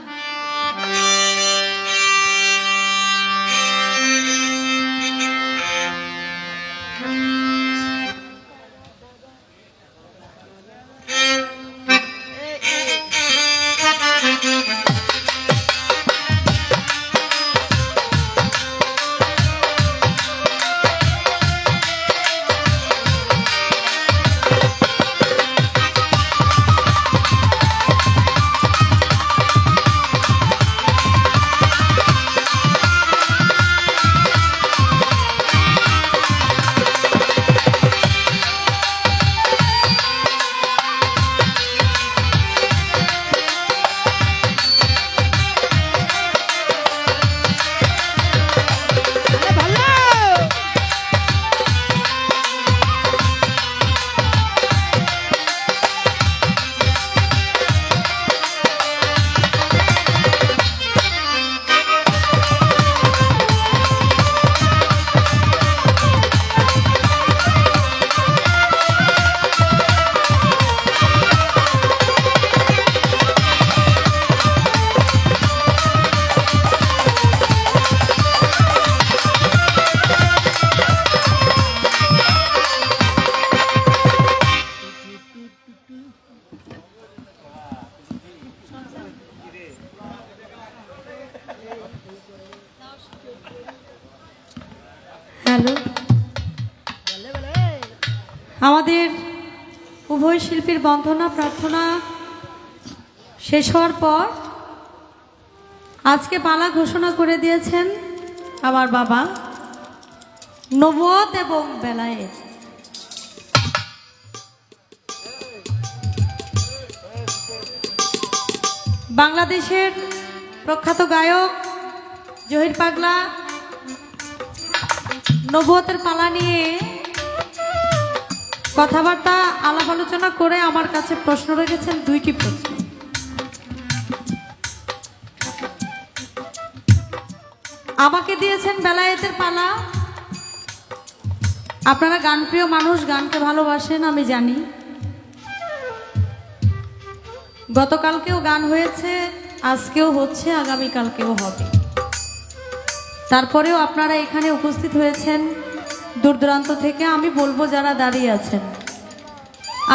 হ্যালো, আমাদের উভয় শিল্পীর বন্দনা প্রার্থনা শেষ হওয়ার পর আজকে পালা ঘোষণা করে দিয়েছেন আমার বাবা। নবুয়ত এবং বেলায়েত। বাংলাদেশের প্রখ্যাত গায়ক জহির পাগলা নবুয়তের পালা নিয়ে কথাবার্তা আলাপ আলোচনা করে আমার কাছে প্রশ্ন রেখেছেন, 2টি প্রশ্ন। আমাকে দিয়েছেন বেলায়েতের পালা। আপনারা গানপ্রিয় মানুষ, গানকে ভালোবাসেন আমি জানি। গতকালকেও গান হয়েছে, আজকেও হচ্ছে, আগামীকালকেও হবে। তারপরেও আপনারা এখানে উপস্থিত হয়েছেন দূর দূরান্ত থেকে। আমি বলবো যারা দাঁড়িয়ে আছেন,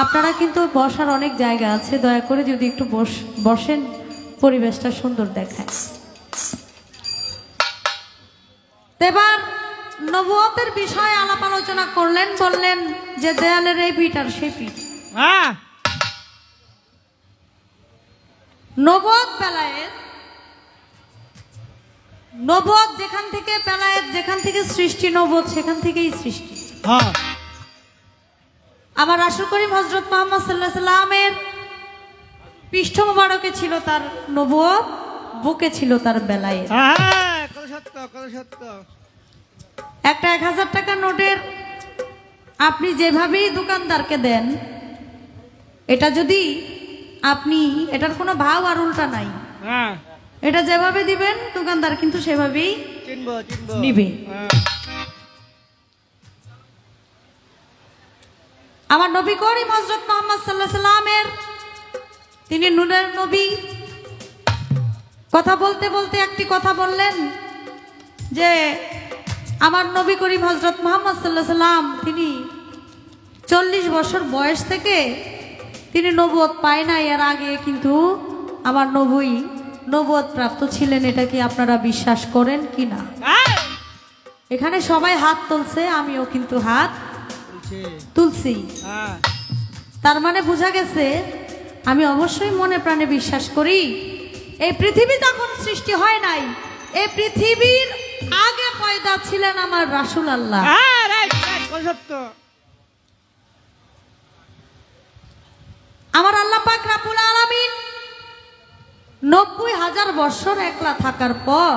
আপনারা কিন্তু বসার অনেক জায়গা আছে, দয়া করে যদি একটু বসেন, পরিবেশটা সুন্দর দেখায়। এবার নবুয়তের বিষয়ে আলাপ আলোচনা করলেন, বললেন যে দেয়ালের এই পিঠ আর সেই পিঠ। নবুয়ত বেলায়েত, নবুয়ত যেখান থেকে, বেলায়েত যেখান থেকে সৃষ্টি, নবুয়ত সেখান থেকেই সৃষ্টি। আমার রাসূল করিম হযরত মুহাম্মদ সাল্লাল্লাহু আলাইহি সাল্লামের পৃষ্ঠ মোবারকে ছিল তার নবুয়ত, বুকে ছিল তার বেলায়েত। একটা 1000 টাকার নোটের আপনি যেভাবেই দোকানদারকে দেন, এটা যদি আপনি, এটার কোনো ভাব আর উল্টা নাই, এটা যেভাবে দিবেন দোকানদার কিন্তু সেভাবেই নিবে। আমার নবী করিম হযরত মুহাম্মদ সাল্লাল্লাহু আলাইহি সাল্লামের, তিনি নূরের নবী। কথা বলতে বলতে একটি কথা বললেন যে আমার নবী করিম হযরত মুহাম্মদ সাল্লাল্লাহু আলাইহি সাল্লাম, তিনি 40 বছর বয়স থেকে তিনি নবুয়ত পায় না, এর আগে কিন্তু আমার নবী নবুয়ত প্রাপ্ত ছিলেন। এটা কি আপনারা বিশ্বাস করেন কি না? এখানে সবাই হাত তুলছে, আমিও কিন্তু হাত তুলছি। তার মানে বোঝা গেছে আমি অবশ্যই মনে প্রাণে বিশ্বাস করি, এই পৃথিবী তখন সৃষ্টি হয় নাই, এই পৃথিবীর আগে পয়দা ছিলেন আমার রাসূল আল্লাহ। আমার আল্লাহ পাক রব্বুল আলামিন 90,000 বছর একলা থাকার পর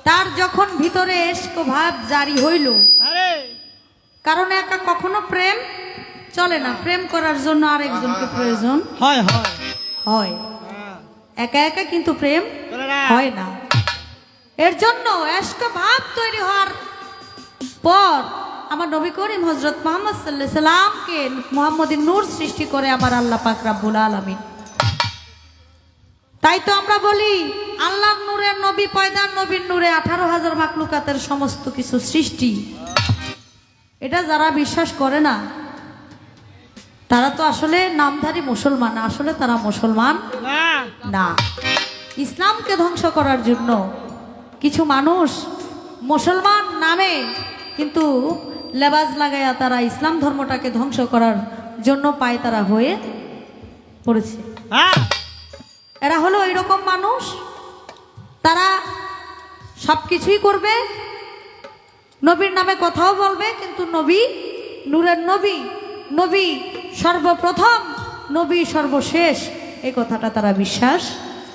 তার যখন ভিতরে ইশক ভাব জারি হইল, কারণ একা কখনো প্রেম চলে না, প্রেম করার জন্য আরেকজনকে প্রয়োজন হয়। একা একা কিন্তু প্রেম হয় না। এর জন্য ইশক ভাব তৈরি হওয়ার পর আমার নবী করিম হযরত মুহাম্মদ সাল্লাল্লাহু আলাইহি সাল্লামকে মুহাম্মদী নূর সৃষ্টি করে আমার আল্লাহ পাক রব্বুল আলামিন। তাই তো আমরা বলি আল্লাহর নূরের নবী পয়দা, নবীর নূরে 18,000 মাখলুকাতের সমস্ত কিছু সৃষ্টি। এটা যারা বিশ্বাস করে না তারা তো আসলে নামধারী মুসলমান, আসলে তারা মুসলমান না। ইসলামকে ধ্বংস করার জন্য কিছু মানুষ মুসলমান নামে কিন্তু লেবাজ লাগাইয়া তারা ইসলাম ধর্মটাকে ধ্বংস করার জন্য পায় তারা হয়ে পড়েছে। এরা হলো এইরকম মানুষ, তারা সব কিছুই করবে, নবীর নামে কথাও বলবে, কিন্তু নবী নূরের নবী, নবী সর্বপ্রথম, নবী সর্বশেষ, এই কথাটা তারা বিশ্বাস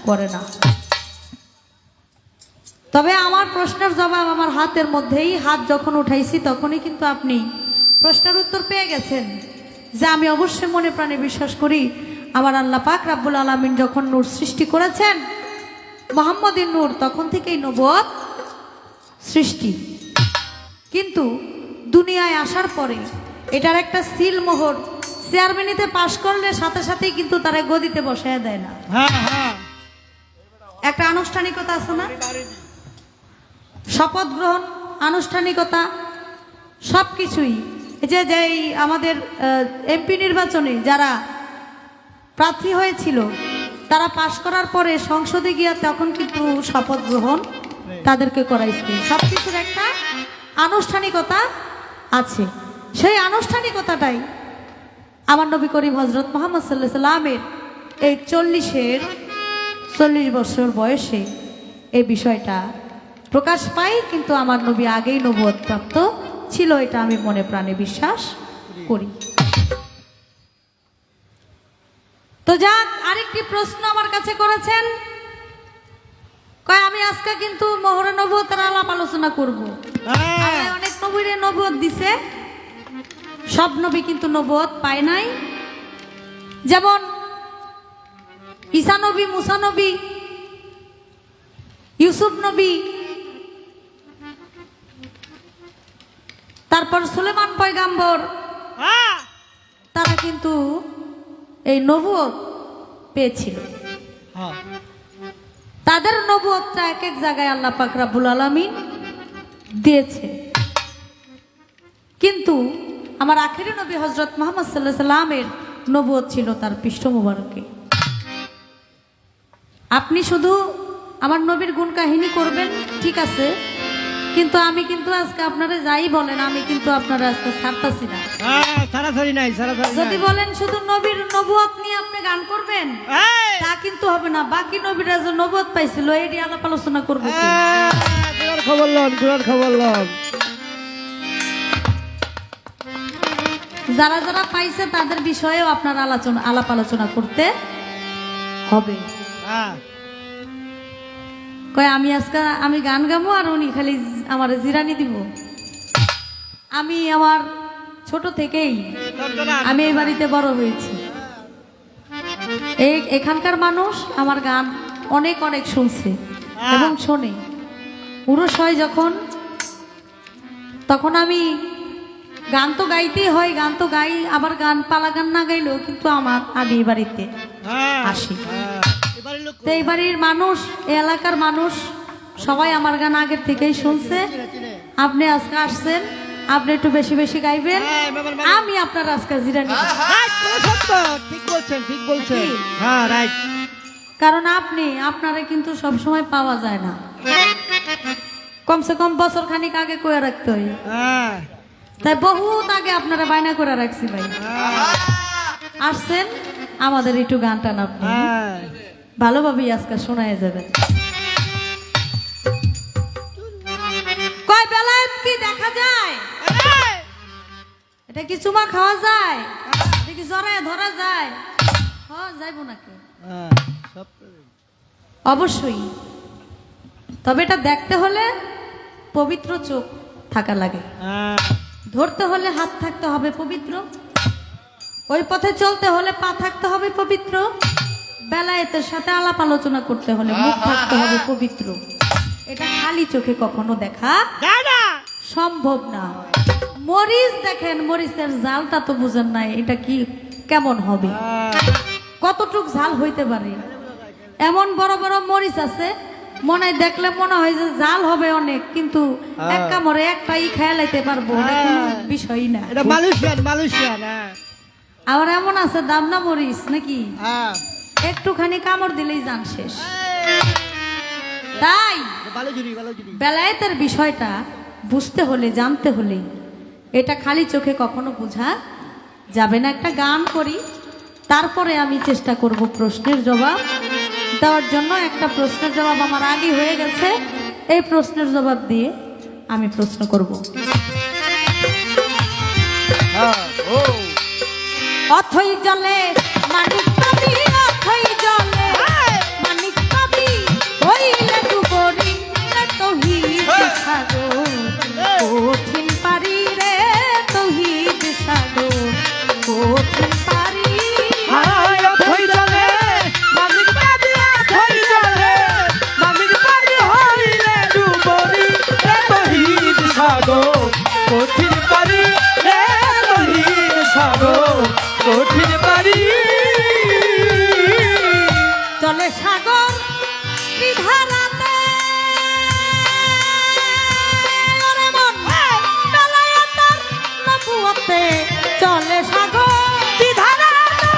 করে না। তবে আমার প্রশ্নের জবাব আমার হাতের মধ্যেই, হাত যখন উঠাইছি তখনই কিন্তু আপনি প্রশ্নের উত্তর পেয়ে গেছেন যে আমি অবশ্যই মনে প্রাণে বিশ্বাস করি আমার আল্লাহ পাক রব্বুল আলামিন যখন নূর সৃষ্টি করেছেন, মুহাম্মদী নূর, তখন থেকেই নবুয়ত সৃষ্টি। কিন্তু দুনিয়ায় আসার পরে এটার একটা সিল মোহর, চেয়ারম্যানিতে পাশ করলে সাথে সাথেই কিন্তু তারা গদিতে বসায় দেয় না, একটা আনুষ্ঠানিকতা আছে না, শপথ গ্রহণ আনুষ্ঠানিকতা সব কিছুই। এই যে আমাদের এমপি নির্বাচনে যারা প্রার্থী হয়েছিল তারা পাশ করার পরে সংসদে গিয়া তখন কিন্তু শপথ গ্রহণ তাদেরকে করাইছে। সব কিছুর একটা আনুষ্ঠানিকতা আছে, সেই আনুষ্ঠানিকতাটাই আমার নবী করিম হযরত মুহাম্মদ সাল্লাল্লাহু আলাইহি সাল্লামের এই 40 বছর বয়সে এই বিষয়টা প্রকাশ পায়, কিন্তু আমার নবী আগেই নবুয়ত প্রাপ্ত ছিল, এটা আমি মনে প্রাণে বিশ্বাস করি। তো যাক, আরেকটি প্রশ্ন আমার কাছে করেছেন, কয় আমি আজকে কিন্তু মোহরে নবুয়তের আলাপ আলোচনা করব। আল্লাহ অনেক নবীরে নবুয়ত দিছে, সব নবী কিন্তু নবুয়ত পায় নাই। যেমন ঈসা নবী, মুসা নবী, ইউসুফ নবী, তারপর সুলেমান পয়গাম্বর, তারা কিন্তু এই নবুয়ত পেয়েছিল। তাদের নবুয়তটা এক এক জায়গায় আল্লাহ পাক রব্বুল আলামিন দিয়েছে। কিন্তু আমার আখেরি নবী হযরত মুহাম্মদ সাল্লাল্লাহু আলাইহি সাল্লামের নবুয়ত ছিল তার পৃষ্ঠ মুবারকে। আপনি শুধু আমার নবীর গুণ কাহিনী করবেন, ঠিক আছে, কিন্তু আমি কিন্তু আজকে আপনারা যাই বলেন, আমি কিন্তু আপনারা আজকে ছাড়তাছি না। সারাসারি নাই, সারাসারি যদি বলেন শুধু নবীর নবুয়ত নিয়ে আপনি গান করবেন, তা কিন্তু হবে না। বাকি নবীরা যে নবুয়ত পাইছিল এটি আলাপ আলোচনা করবো কি? গুড়ার খবর লন, গুড়ার খবর লন। যারা যারা পাইছে তাদের বিষয়েও আপনার আলাপ আলোচনা করতে হবে। কয় আমি আজকে আমি গান গাবো আর উনি খালি আমার জিরানি দিব। আমি আমার ছোট থেকেই আমি এই বাড়িতে বড় হয়েছি। এখানকার মানুষ আমার গান অনেক অনেক শুনছে এবং শোনে। পুরুষ হয় যখন, তখন আমি গান তো গাইতেই হয়, গান তো গাই, আবার গান পালা গান না গাইলেও কিন্তু আমার আমি এই বাড়িতে আসি। তো এই বাড়ির মানুষ, এই এলাকার মানুষ সবাই আমার গান আগের থেকেই শুনছে। আপনি আজকে আসছেন, আপনি একটু বেশি বেশি গাইবেন, আমি আপনার আজকে জিরানি দিব। ঠিক বলছেন, ঠিক বলছেন। হ্যাঁ, রাইট। কারণ আপনারা কিন্তু সব সময় পাওয়া যায় না, কমসে কম বছর খানিক আগে কয়ে রাখতে হয়। তাই বহুত আগে আপনারা বায়না করে রাখছি ভাই, আসছেন আমাদের একটু গান টান আপনি ভালোভাবেই আজকে শোনায় যাবেন। কয় বেলায়েত কি দেখা যায়? এটা কি চুমা খাওয়া যায়? এটা কি জড়ায় ধরা যায়? যাইব নাকি? অবশ্যই। তবে এটা দেখতে হলে পবিত্র চোখ থাকা লাগে, ধরতে হলে হাত থাকতে হবে পবিত্র, ওই পথে চলতে হলে পা থাকতে হবে পবিত্র, বেলায়েতের সাথে আলাপ আলোচনা করতে হলে মুখ থাকতে হবে পবিত্র। এটা খালি চোখে কখনো দেখা সম্ভব না। মরিচ দেখেন, মরিচের জালটা তো বুঝেন নাই, এটা কি কেমন হবে, কতটুক ঝাল হইতে পারে। এমন বড় বড় মরিচ আছে, মনে হয় দেখলে মনে হয় যে জাল হবে অনেক, কিন্তু এক কামড়ে একটাই খেয়াল লাইতে পারবো, এটা কোনো বিষয়ই না। এটা মালয়েশিয়ান, মালয়েশিয়ান। আবার এমন আছে দামনা মরিচ নাকি, একটুখানি কামড় দিলেই জান শেষ। তাই বেলায়েতের বিষয়টা বুঝতে হলে, জানতে হলে এটা খালি চোখে কখনো বোঝা যাবে না। একটা গান করি, তারপরে আমি চেষ্টা করব প্রশ্নের জবাব দেওয়ার জন্য। একটা প্রশ্নের জবাব আমার আগে হয়ে গেছে, এই প্রশ্নের জবাব দিয়ে আমি প্রশ্ন করব। অথই জলে মানিক পাবি, অথই জলে মানিক পাবি, হইলে ডুবরি তৌহিদ সাগর, কঠিন পারি রে তৌহিদ সাগর, কঠিন পারি। অথই জলে মানিক পাবি, অথই জলে মানিক পাবি, হইলে ডুবরি তৌহিদ সাগর, কঠিন পারি রে তৌহিদ সাগর, কঠিন পারি। চলে সাগর বিধারাতে, ওরে মন বেলায়েতের নবুয়তে, চলে সাগর বিধারাতে,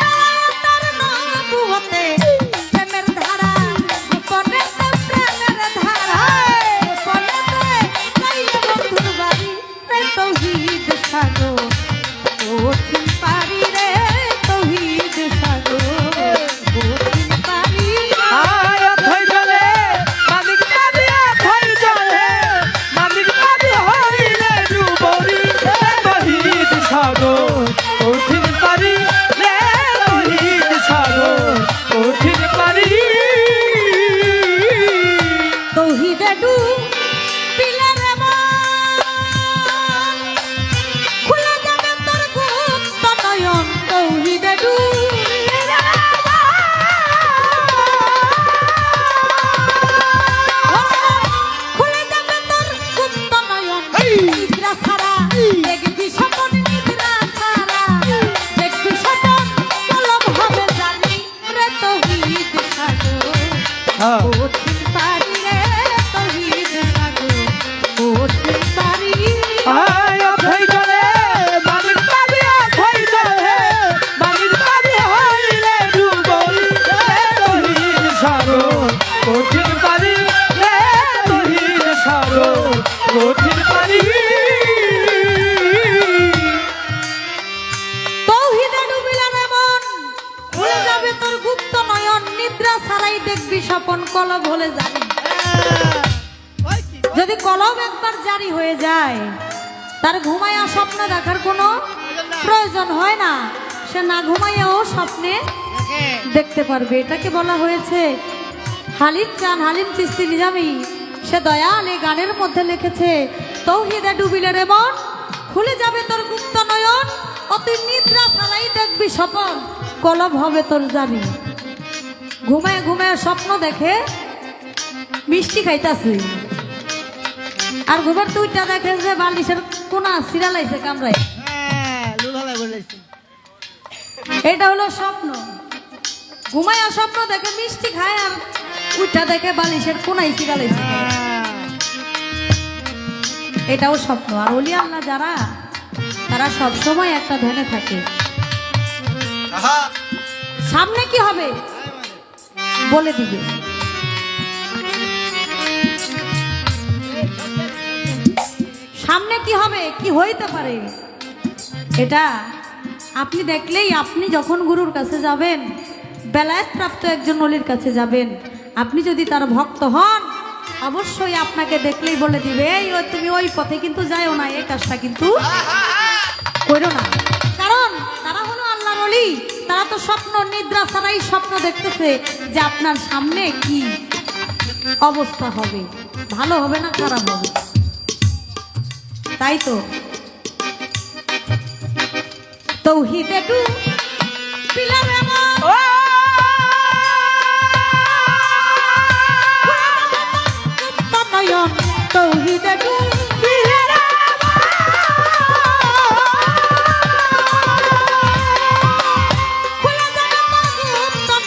বেলায়েতের নবুয়তে, প্রেমের ধারা গোপনেতে, প্রেমের ধারা গোপনেতে, যাইলে বন্ধুর বাড়ি রে তৌহিদ সাগর, কঠিন পারি রে তৌহিদ সাগর, কঠিন পারি। অথই জলে কলম হলে জারি। যদি কলম একবার জারি হয়ে যায় তার ঘুমায়া স্বপ্ন দেখার কোনো প্রয়োজন হয় না, সে না ঘুমাইয়াও স্বপ্নে দেখতে পারবে। এটাকে বলা হয়েছে হালিম চান, হালিম চিস্তি নিজামি সে দয়াল এই গানের মধ্যে লিখেছে, তৌহিদে ডুবিলে রে মন খুলে যাবে তোর গুপ্ত নয়ন, অতি নিদ্রা ছাড়াই দেখবি স্বপন কলম হবে তোর জারি। ঘুমায় ঘুমায় স্বপ্ন দেখে মিষ্টি খাইতাছে, আর ঘুমের দুইটা দেখে যে বালিশের কোনা সিরালাইছে কামড়ায়। এটা হলো স্বপ্ন। ঘুমায় স্বপ্ন দেখে মিষ্টি খায়, আর উইটা দেখে বালিশের কোনায় সিরালাইছে। এটাও স্বপ্ন। আর ওলি আল্লাহ যারা, তারা সব সময় একটা ধ্যানে থাকে, সামনে কি হবে বলে দিবে। সামনে কি হবে, কি হইতে পারে, এটা আপনি দেখলেই, আপনি যখন গুরুর কাছে যাবেন, বেলায়েত প্রাপ্ত একজন ওলির কাছে যাবেন, আপনি যদি তার ভক্ত হন, অবশ্যই আপনাকে দেখলেই বলে দিবে, এই তুমি ওই পথে কিন্তু যাইও না, এই কাজটা কিন্তু করো না। কারণ তারা হলো আল্লাহর ওলি, তারা তো স্বপ্ন নিদ্রা ছাড়াই স্বপ্ন দেখতেছে যে আপনার সামনে কি অবস্থা হবে, ভালো হবে না খারাপ হবে। তাই তো তৌহিদে টু পিলার নয়ন, তৌহিদে টু পিলার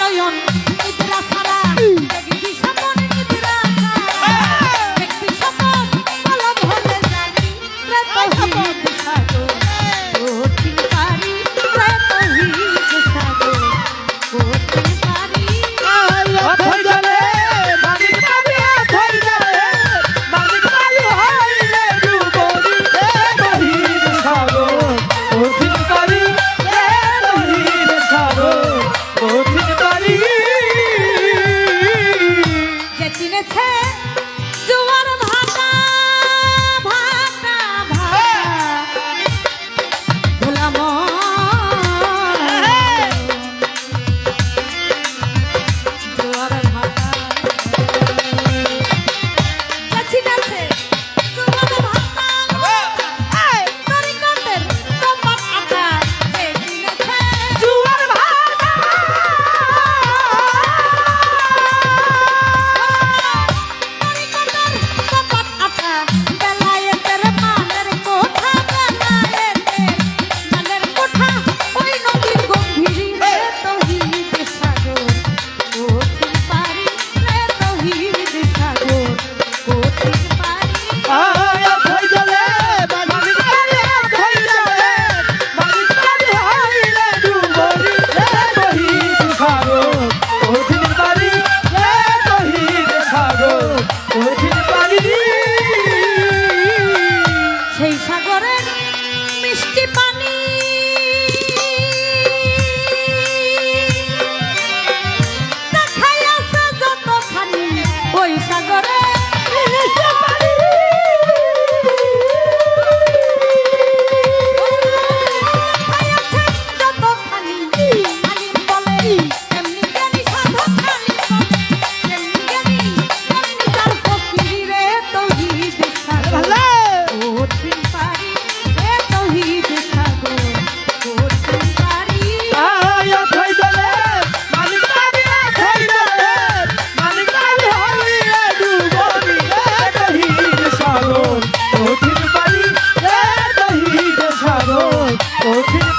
নয়ন, নিদ্রা ছাড়া দেখবি স্বপন, নিদ্রা ছাড়া দেখবি স্বপন কলম হলে জারি। তৌহিদ সাগর কঠিন পারি, তৌহিদ সাগর কঠিন পারি। যে চিনেছে জোয়ার ভাটা ভাটা ভাটা গোলাম জোয়ার ভাটা, যে চিনেছে জোয়ার ভাটা তরিকতের তোমার আটা, যে চিনেছে জোয়ার ভাটা বেলায়েতের মানের কোঠা, বেলায়েতের মানের কোঠা, ওই নদীর গম্ভীরে তৌহিদ সাগর কঠিন পারি, তৌহিদ সাগর কঠিন পারি। সেই সাগরের মিষ্টি পানি দেখাইয়াছে যতখানি, ওই সাগরে মিষ্টি পানি দেখাইয়াছে যতখানি। আলিম বলে এমনি জ্ঞানী, সাধক আলিম বলে এমনি জ্ঞানী, এমনি তার ফকিরে তৌহিদ সাগর কঠিন পারি, তৌহিদ সাগর কঠিন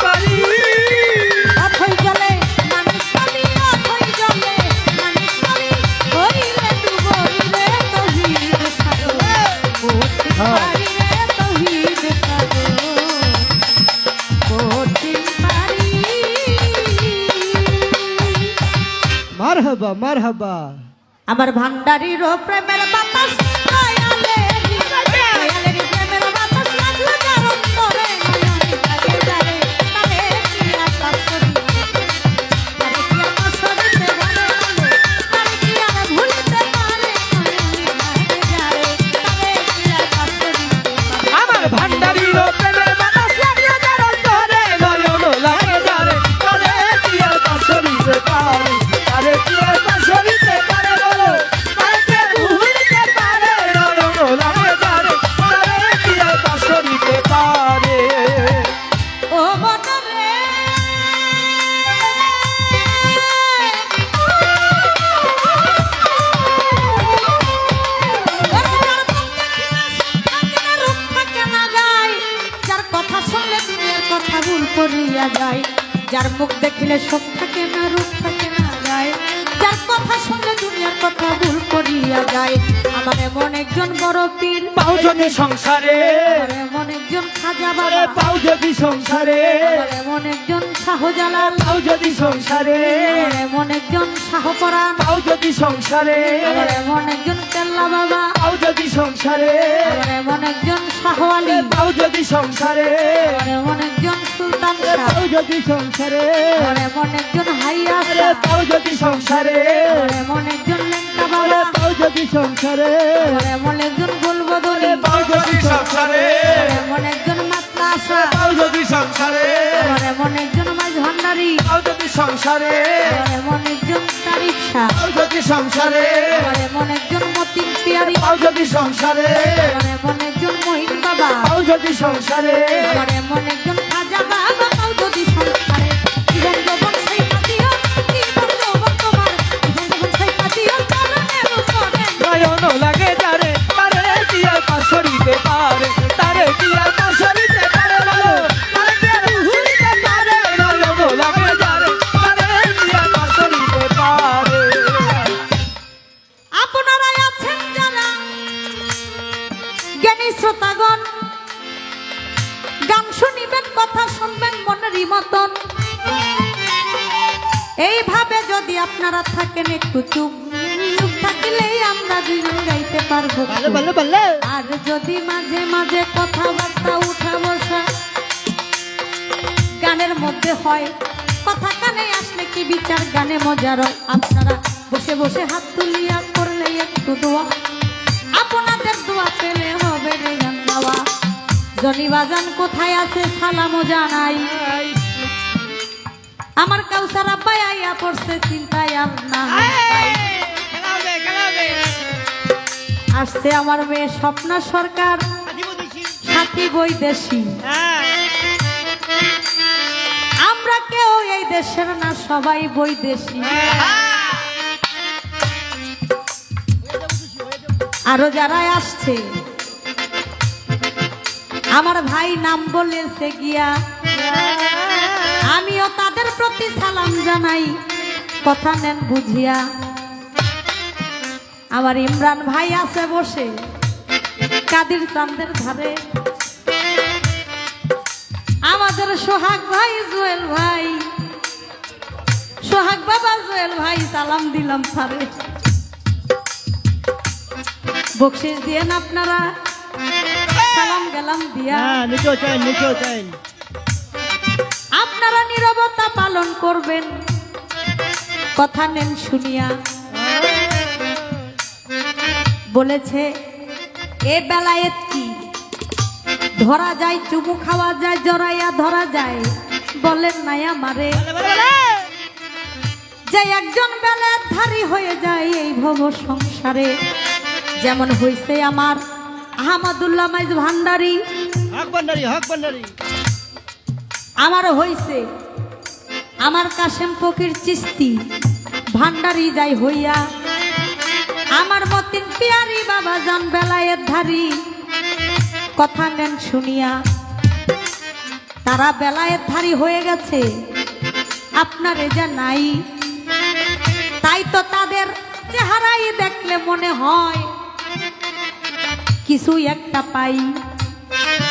পারি। অথই জলে মানুষ নবী, অথই জলে মানুষ নবী, হইলে ডুবইলে তৌহিদ সাগর কঠিন পারি, তৌহিদ সাগর কঠিন পারি। মারহাবা মারহাবা। আমার ভান্ডারির প্রেমের বাতাস, দয়ালেরই প্রেমের বাতাস লাগলো যার অন্তরে, নয়ন জাগে জারে তারে কি আকাশ করি, তারে কি আকাশ করিতে ভালো ভালো, তারে কি আর ভুলিতে যার মুখ দেখিলে সুখ থাকে না, রূপ থাকে না যায়, যার কথা শুনলে দুনিয়ার কথা ভুল করিয়া যায়। আমার এমন একজন বড় পীর পাও যদি সংসারে, আমার এমন একজন খাজা বাবা, পাও যদি সংসারে, আমার এমন একজন শাহজালাল, পাও যদি সংসারে, আমার এমন একজন শাহপরাণ, পাও যদি সংসারে, আমার এমন একজন কেল্লা বাবা, পাও যদি সংসারে, আমার এমন একজন শাহ আলী, পাও যদি সংসারে, আমার এমন একজন সুলতান শাহ, পাও যদি সংসারে, আমার এমন একজন হাইয়া শাহ, পাও যদি সংসারে, আমার এমন একজন লেঙ্কা বাবা, পাও যদি সংসারে, আমার এমন একজন গোলবদলি, পাও যদি সংসারে, আমার এমন একজন মাতলা শাহ, পাও যদি সংসারে, আমার এমন একজন মাঝ ভান্ডারী, পাও যদি সংসারে, আমার এমন একজন তারিক শাহ, পাও যদি সংসারে, আমার এমন একজন মতিন পিয়ারি, পাও যদি সংসারে, আমার এমন একজন মহিন বাবা, পাও যদি সংসারে, আমার এমন একজন খাজা বাবা, পাও যদি সংসারে। জীবন যৌবন সেই কাটিও, জীবন যৌবন তোমার, জীবন যৌবন সেই কাটিও, চরণের উপরে। নয়ন লাগে যারে, তারে দিয়া পাশরিতে পারে, তারে দিয়া পাশরিতে পারে বলো, তারে দিয়া পাশরিতে পারে, নয়ন লাগে যারে, তারে দিয়া পাশরিতে পারে। আপনারাই আছেন যারা জ্ঞানী শ্রোতাগণ, গান শুনিবেন, কথা শুনবেন মনেরই মতন। এইভাবে যদি আপনারা থাকেন একটু চুপ চুপ থাকিলেই আমরা দুজন গাইতে পারবো। বলে বলে বলে আর যদি মাঝে মাঝে কথাবার্তা উঠা বসা গানের মধ্যে হয়, কথা কানে আসলে কি বিচার গানে মজার হয়। আপনারা বসে বসে হাত তুলিয়া করলে একটু দোয়া, আপনাদের দোয়া পেলে হবে রে গান গাওয়া। জনি বাজান কোথায় আছে সালামও জানাই, আমার কাউসার আব্বাই আইয়া পড়ছে চিন্তায় আর না। আসছে আমার মেয়ে স্বপ্না সরকার, সাথী বৈদেশী। আমরা কেউ এই দেশের না, সবাই বৈদেশী। আরো যারা আসছে, আমার ভাই নাম বলেছে গিয়া, আমিও তাদের প্রতি সালাম জানাই, কথা নেন বুঝিয়া। আমার ইমরান ভাই আছে বসে কাদির চাঁদের ধারে, আমাদের সোহাগ ভাই, জুয়েল ভাই, সোহাগ বাবা, জুয়েল ভাই সালাম দিলাম তারে। বকশিস দিয়েন আপনারা, সালাম গেলাম দিয়া। হ্যাঁ নিচেও চাই, নিচেও চাই। আপনারা নীরবতা পালন করবেন, কথা নেন শুনিয়া। বলেছে এ বেলায়েত কি ধরা যায়, চুমু খাওয়া যায়, জড়াইয়া ধরা যায়, বলেন নাই আমারে যে একজন বেলায়েত ধারী হয়ে যায় এই ভব সংসারে। যেমন হইছে আমার আহমদুল্লাহ মাইজ ভান্ডারী, হক ভান্ডারি, হক ভান্ডারি। আমার হইছে আমার কাশেম ফকির চিস্তি ভান্ডারি যাই হইয়া, আমার মতিন পিয়ারি বাবা জান বেলায়েত ধারী, কথা নেন শুনিয়া। তারা বেলায়েত ধারী হয়ে গেছে, আপনার এজা নাই, তাই তো তাদের চেহারাই দেখলে মনে হয় কিছু একটা পাই।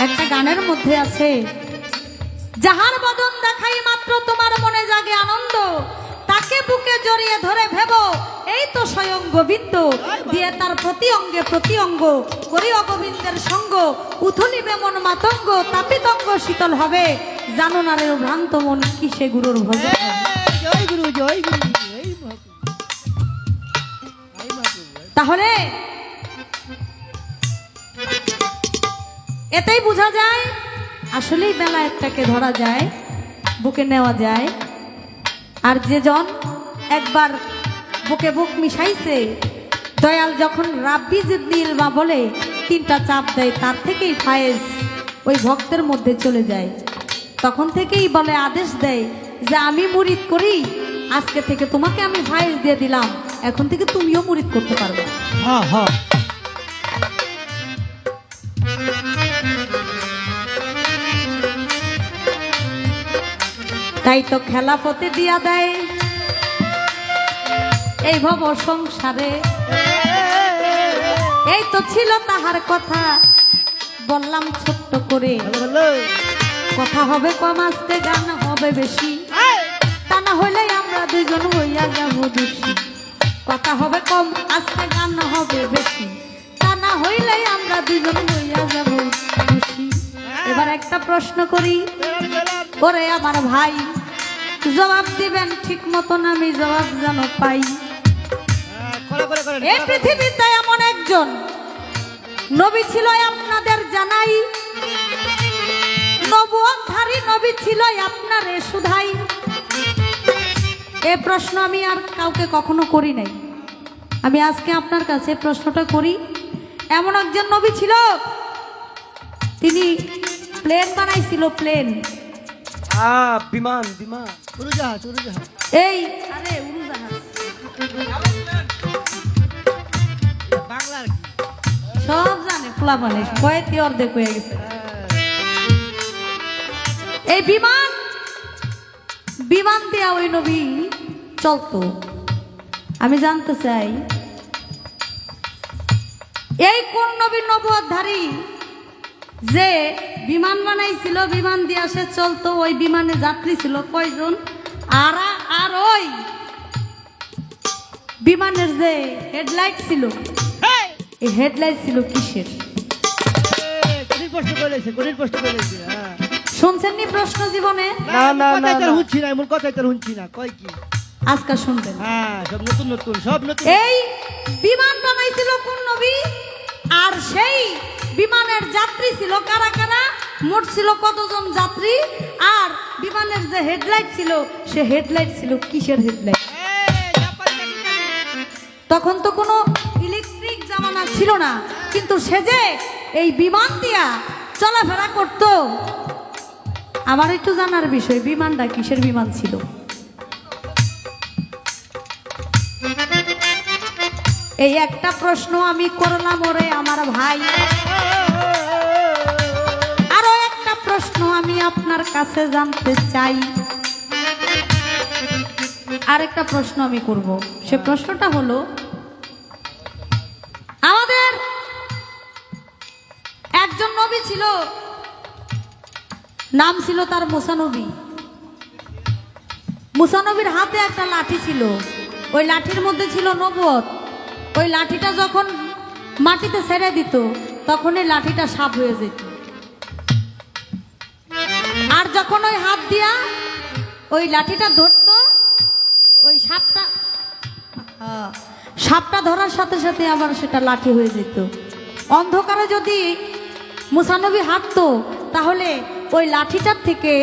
একটা গানের মধ্যে আছে, যাহার বদন দেখাই মাত্র তোমার মনে জাগে আনন্দ, তাকে বুকে জড়িয়ে ধরে ভেবো এই তো স্বয়ং গোবিন্দ। দিয়ে তার প্রতি অঙ্গে প্রতি অঙ্গ করি অগোবিন্দের সঙ্গ, উথলিবে মন মাতঙ্গ, তাপিতঙ্গ শীতল হবে, জানো না রে ভ্রান্ত মন কিসে গুরুর ভজন। জয় গুরু, জয় গুরু, জয় মহাপ্রভু। তাহলে এতেই বোঝা যায় আসলেই বেলায়েতটাকে ধরা যায়, বুকে নেওয়া যায়। আর যে জন একবার বুকে বুক মিশাইছে, দয়াল যখন রাব্বি জিদ্দিল বা বলে তিনটা চাপ দেয়, তার থেকেই ফায়েজ ওই ভক্তের মধ্যে চলে যায়। তখন থেকেই বলে আদেশ দেয় যে আমি মুরিদ করি, আজকে থেকে তোমাকে আমি ফায়েজ দিয়ে দিলাম, এখন থেকে তুমিও মুরিদ করতে পারবে। হ্যাঁ হ্যাঁ। তাই তো খেলাপতি দিয়া দেয় এই ভব সংসারে। এই তো ছিল তাহার কথা, বললাম ছোট্ট করে। কথা হবে কম, আজকে গান হবে বেশি, তা না হইলে আমরা দুজন হইয়া যাব দোষী। কথা হবে কম, আজকে গান হবে বেশি, তা না হইলে আমরা দুজন হইয়া যাব দোষী। এবার একটা প্রশ্ন করি, ওরে আমার ভাই, জবাব দিবেন ঠিক মতন, আমি জবাব যেন পাই। এই পৃথিবীতে এমন একজন নবী ছিল আপনাদের জানাই, নবুয়তধারী নবী ছিল আপনারে শুধাই। এই প্রশ্ন আমি আর কাউকে কখনো করি নাই, আমি আজকে আপনার কাছে প্রশ্নটা করি। এমন একজন নবী ছিল, তিনি প্লেন বানাইছিল, প্লেন। বিমান বিমান উড়োজাহাজ উড়োজাহাজ। এই আরে উড়োজাহাজ বাংলা আর কি? সব জানে, ফোলা মানে কয়েকটি অর্ধেক হয়ে গেছে। এই বিমান বিমান দিয়া ওই নবী চলতো। আমি জানতে চাই, এই কোন নবী নবুয়তধারী যে বিমান বানাইছিল, বিমান দিয়ে সে চলতো, ওই বিমানে যাত্রী ছিল কয়জন? আর ওই বিমানের যে হেডলাইট ছিল, এই হেডলাইট ছিল কিসের? কঠিন প্রশ্ন করেছে, কঠিন প্রশ্ন করেছে। হ্যাঁ, শুনছেন নি প্রশ্ন জীবনে? না না না কথাই না। তার শুনছি না, এমন কথাই তার শুনছি না। কয় কি? আজকাল শুনবেন। হ্যাঁ, সব নতুন নতুন, সব নতুন। এই বিমান বানাইছিল কোন নবী? আর সেই বিমানের যাত্রী ছিল কারা কারা? মোট ছিল কতজন যাত্রী? আর বিমানের যে হেডলাইট ছিল, সে হেডলাইট ছিল কিসের হেডলাইট? তখন তো কোনো ইলেকট্রিক জামানা ছিল না, কিন্তু সে যে এই বিমান দিয়া চলাফেরা করত। আমার একটু জানার বিষয়, বিমানটা কিসের বিমান ছিল? এই একটা প্রশ্ন আমি করলাম ওরে আমার ভাই। আরো একটা প্রশ্ন আমি আপনার কাছে জানতে চাই। আরেকটা প্রশ্ন আমি করব, সে প্রশ্নটা হলো, আমাদের একজন নবী ছিল, নাম ছিল তার মুসা নবী। মুসা নবীর হাতে একটা লাঠি ছিল, ওই লাঠির মধ্যে ছিল নবুয়ত। ওই লাঠিটা যখন মাটিতে ছেড়ে দিত, তখন এই লাঠিটা সাপ হয়ে যেত। আর যখন ওই হাত দিয়া ওই লাঠিটা ধরতো, ওই সাপটা ধরার সাথে সাথে আবার সেটা লাঠি হয়ে যেত। অন্ধকারে যদি মুসানবী হাঁটতো, তাহলে ওই লাঠিটার থেকে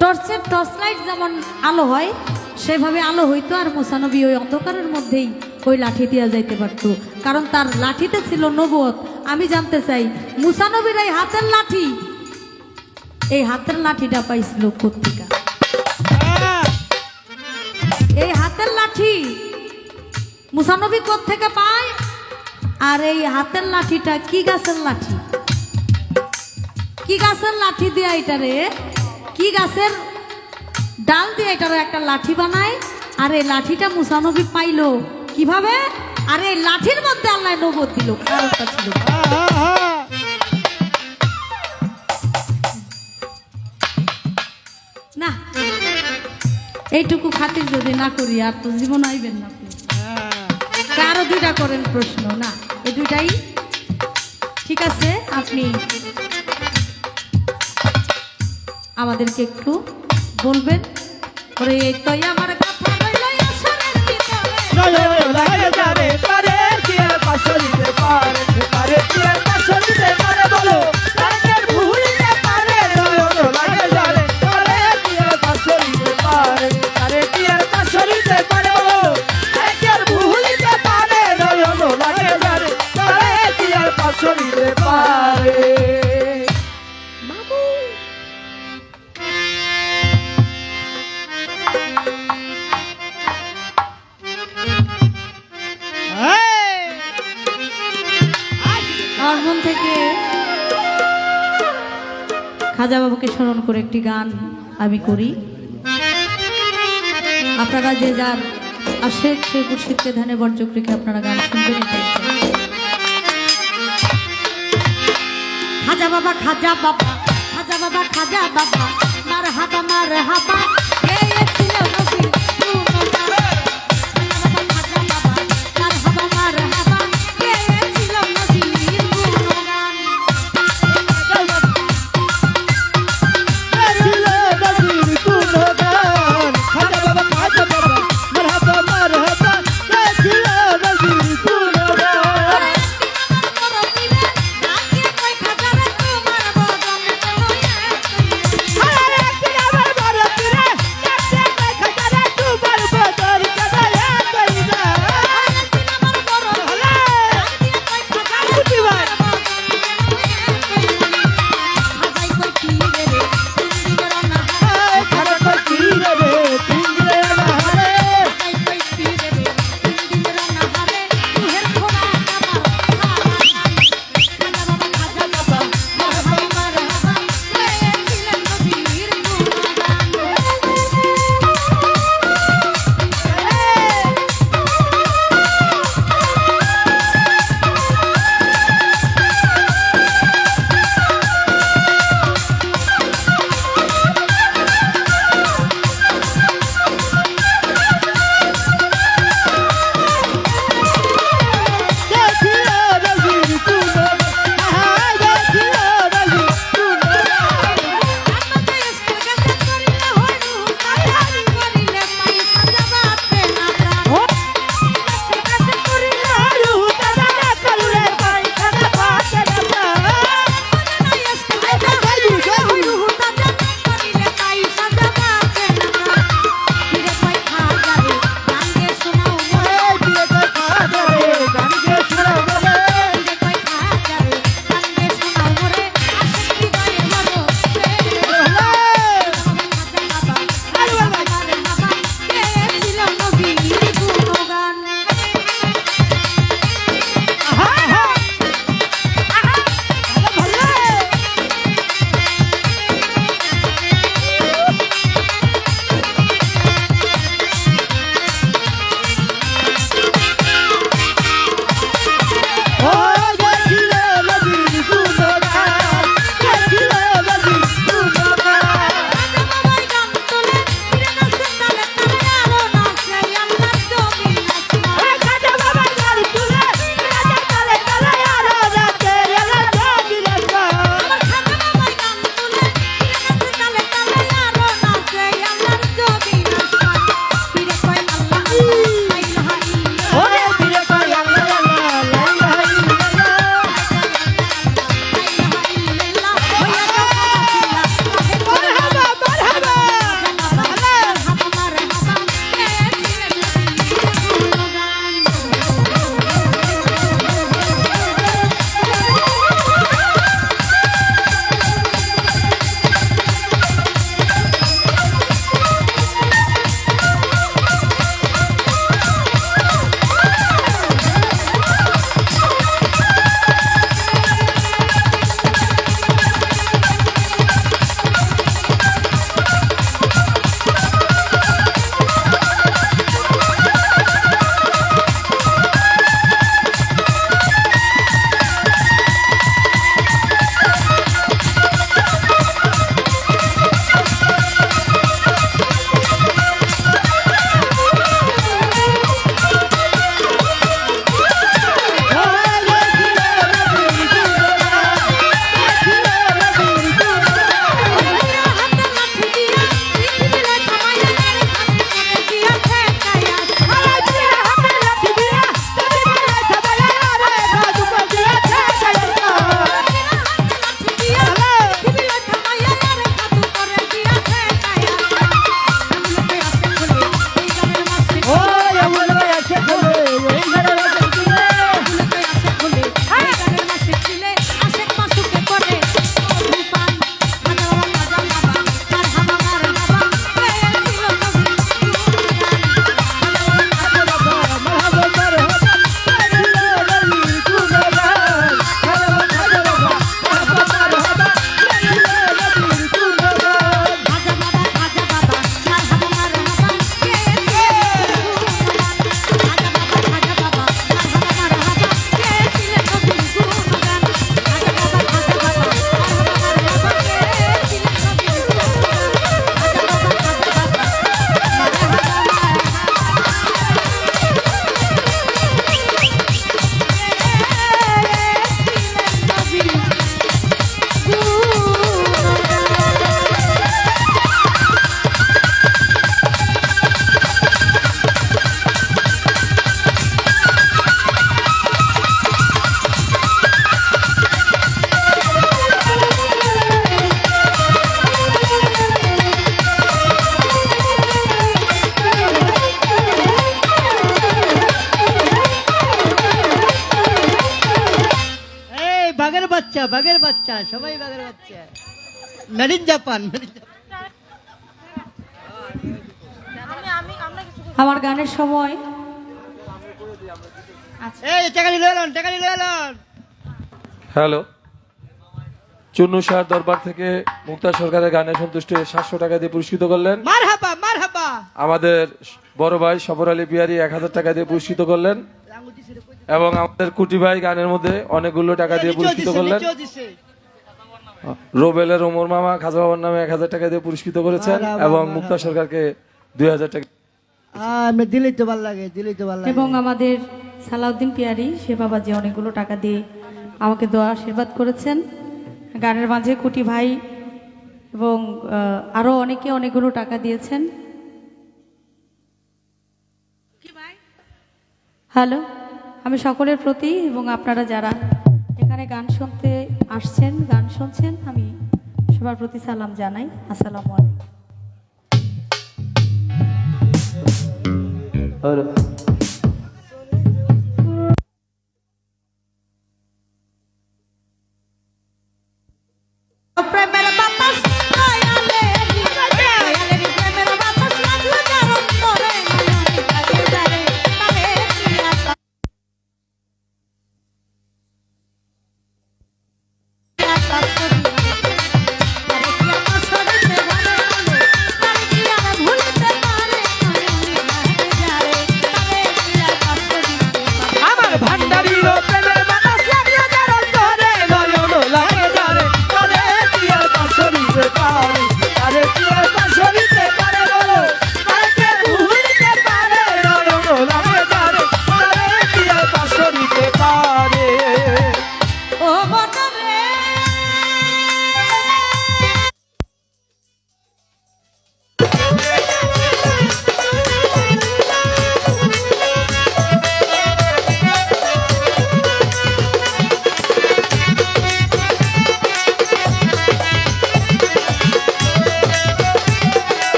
টর্চ লাইট যেমন আলো হয়, সেভাবে আলো হইতো। আর মুসানবী ওই অন্ধকারের মধ্যেই ওই লাঠি দিয়া যাইতে পারতো, কারণ তার লাঠিতে ছিল নবুয়ত। আমি জানতে চাই, মুসানবীর এই হাতের লাঠি, এই হাতের লাঠিটা পাইছিল কোত্থেকে? এই হাতের লাঠি মুসানবী কোত্থেকে পায়? আর এই হাতের লাঠিটা কি গাছের লাঠি? কি গাছের লাঠি দিয়ে এটারে, কি গাছের ডাল দিয়ে এটারে একটা লাঠি বানায়? আর এই লাঠিটা মুসানবী পাইলো কিভাবে? আর এই লাঠির মধ্যে আল্লাহ নবুয়ত দিল, কারণটা ছিল না। এইটুকু খাতির যদি না করি, আর তো জীবন আইবেন না। আরো দুইটা করেন প্রশ্ন, না এই দুইটাই ঠিক আছে। আপনি আমাদেরকে একটু বলবেন, ওরে এই তো আমার কথা হইলো আসরের ভিতরে। লাগে যারে তারে কি আর পাশরিতে পারে, তারে কি আর পাশরিতে পারে বলো, তারে ভুলিতে পারে নয়ন লাগে যারে, তারে কি আর পাশরিতে পারে, তারে কি আর পাশরিতে পারে বলো, তারে কি আর ভুলিতে পারে নয়ন লাগে যারে, তারে কি আর পাশরিতে পারে। আমার মন থেকে খাজা বাবুকে স্মরণ করে একটি গান আমি করি। আপনারা যে যার আশেক সেই মুর্শিদকে ধ্যানে বর্জক রেখে আপনারা গান শুনবেন এটাই চাই। খাজা বাবা খাজা বাবা খাজা বাবা খাজা বাবা মার হাবা এই ছিল নবীর গুণগান। খাজা বাবা খাজা বাবা মার হাবা এই ছিল নবীর গুণগান। ছিল নবীর গুণগান খাজা বাবা খাজা বাবা মারহাবা মারহাবা ছিল নবীর গুণগান আরে একদিন আমার বড় পীরে বাঘের বাচ্চা সবাই বাঘের বাচ্চা মেড ইন জাপান আমার গানের সময় এই টাকা নিয়ে এলেন হ্যালো, চুন্নু শাহ দরবার থেকে মুক্তা সরকারের গানে সন্তুষ্ট 700 টাকা দিয়ে পুরস্কৃত করলেন। মারহাবা আমাদের বড় ভাই সফর আলী বিহারি 1000 টাকা দিয়ে পুরস্কৃত করলেন এবং আমাদের কুটি ভাই গানের মধ্যে অনেকগুলো টাকা দিয়ে পুরস্কৃত করলেন। রোবেলের ওমর মামা খাজা বাবার নামে 1000 টাকা দিয়ে পুরস্কৃত করেছেন এবং মুক্তা সরকারকে 2000 টাকা। আমি দিলেই তো ভালো লাগে এবং আমাদের সালাউদ্দিন পিয়ারি সে বাবাজি অনেকগুলো টাকা দিয়ে আমাকে দোয়া আশীর্বাদ করেছেন। গানের মাঝে কুটি ভাই এবং আরো অনেকে অনেকগুলো টাকা দিয়েছেন। হ্যালো, আমি সকলের প্রতি এবং আপনারা যারা এখানে গান শুনতে আসছেন, গান শুনছেন, আমি সবার প্রতি সালাম জানাই। আসসালামু আলাইকুম। প্রেমের বাতাস আয়ালে আয়ালে প্রেমের বাতাস লাগলো জারম করে আগে জারে তারে কি আশা আশা করি আরে কি আমার শরীরে ভালো আরে কি আর ভুলতে পারে আগে জারে তারে কি আশা করি আমার ভান্ডারির প্রেমের বাতাস লাগিয়ে জারণ করে নয়ন লাগে যারে তারে কি আর পাশরিতে পারে তারে কি আর পাশরিতে পারে বলো তারে কে ভুলতে পারে নয়ন লাগে যারে তারে কি আর পাশরিতে পারে ও বদরে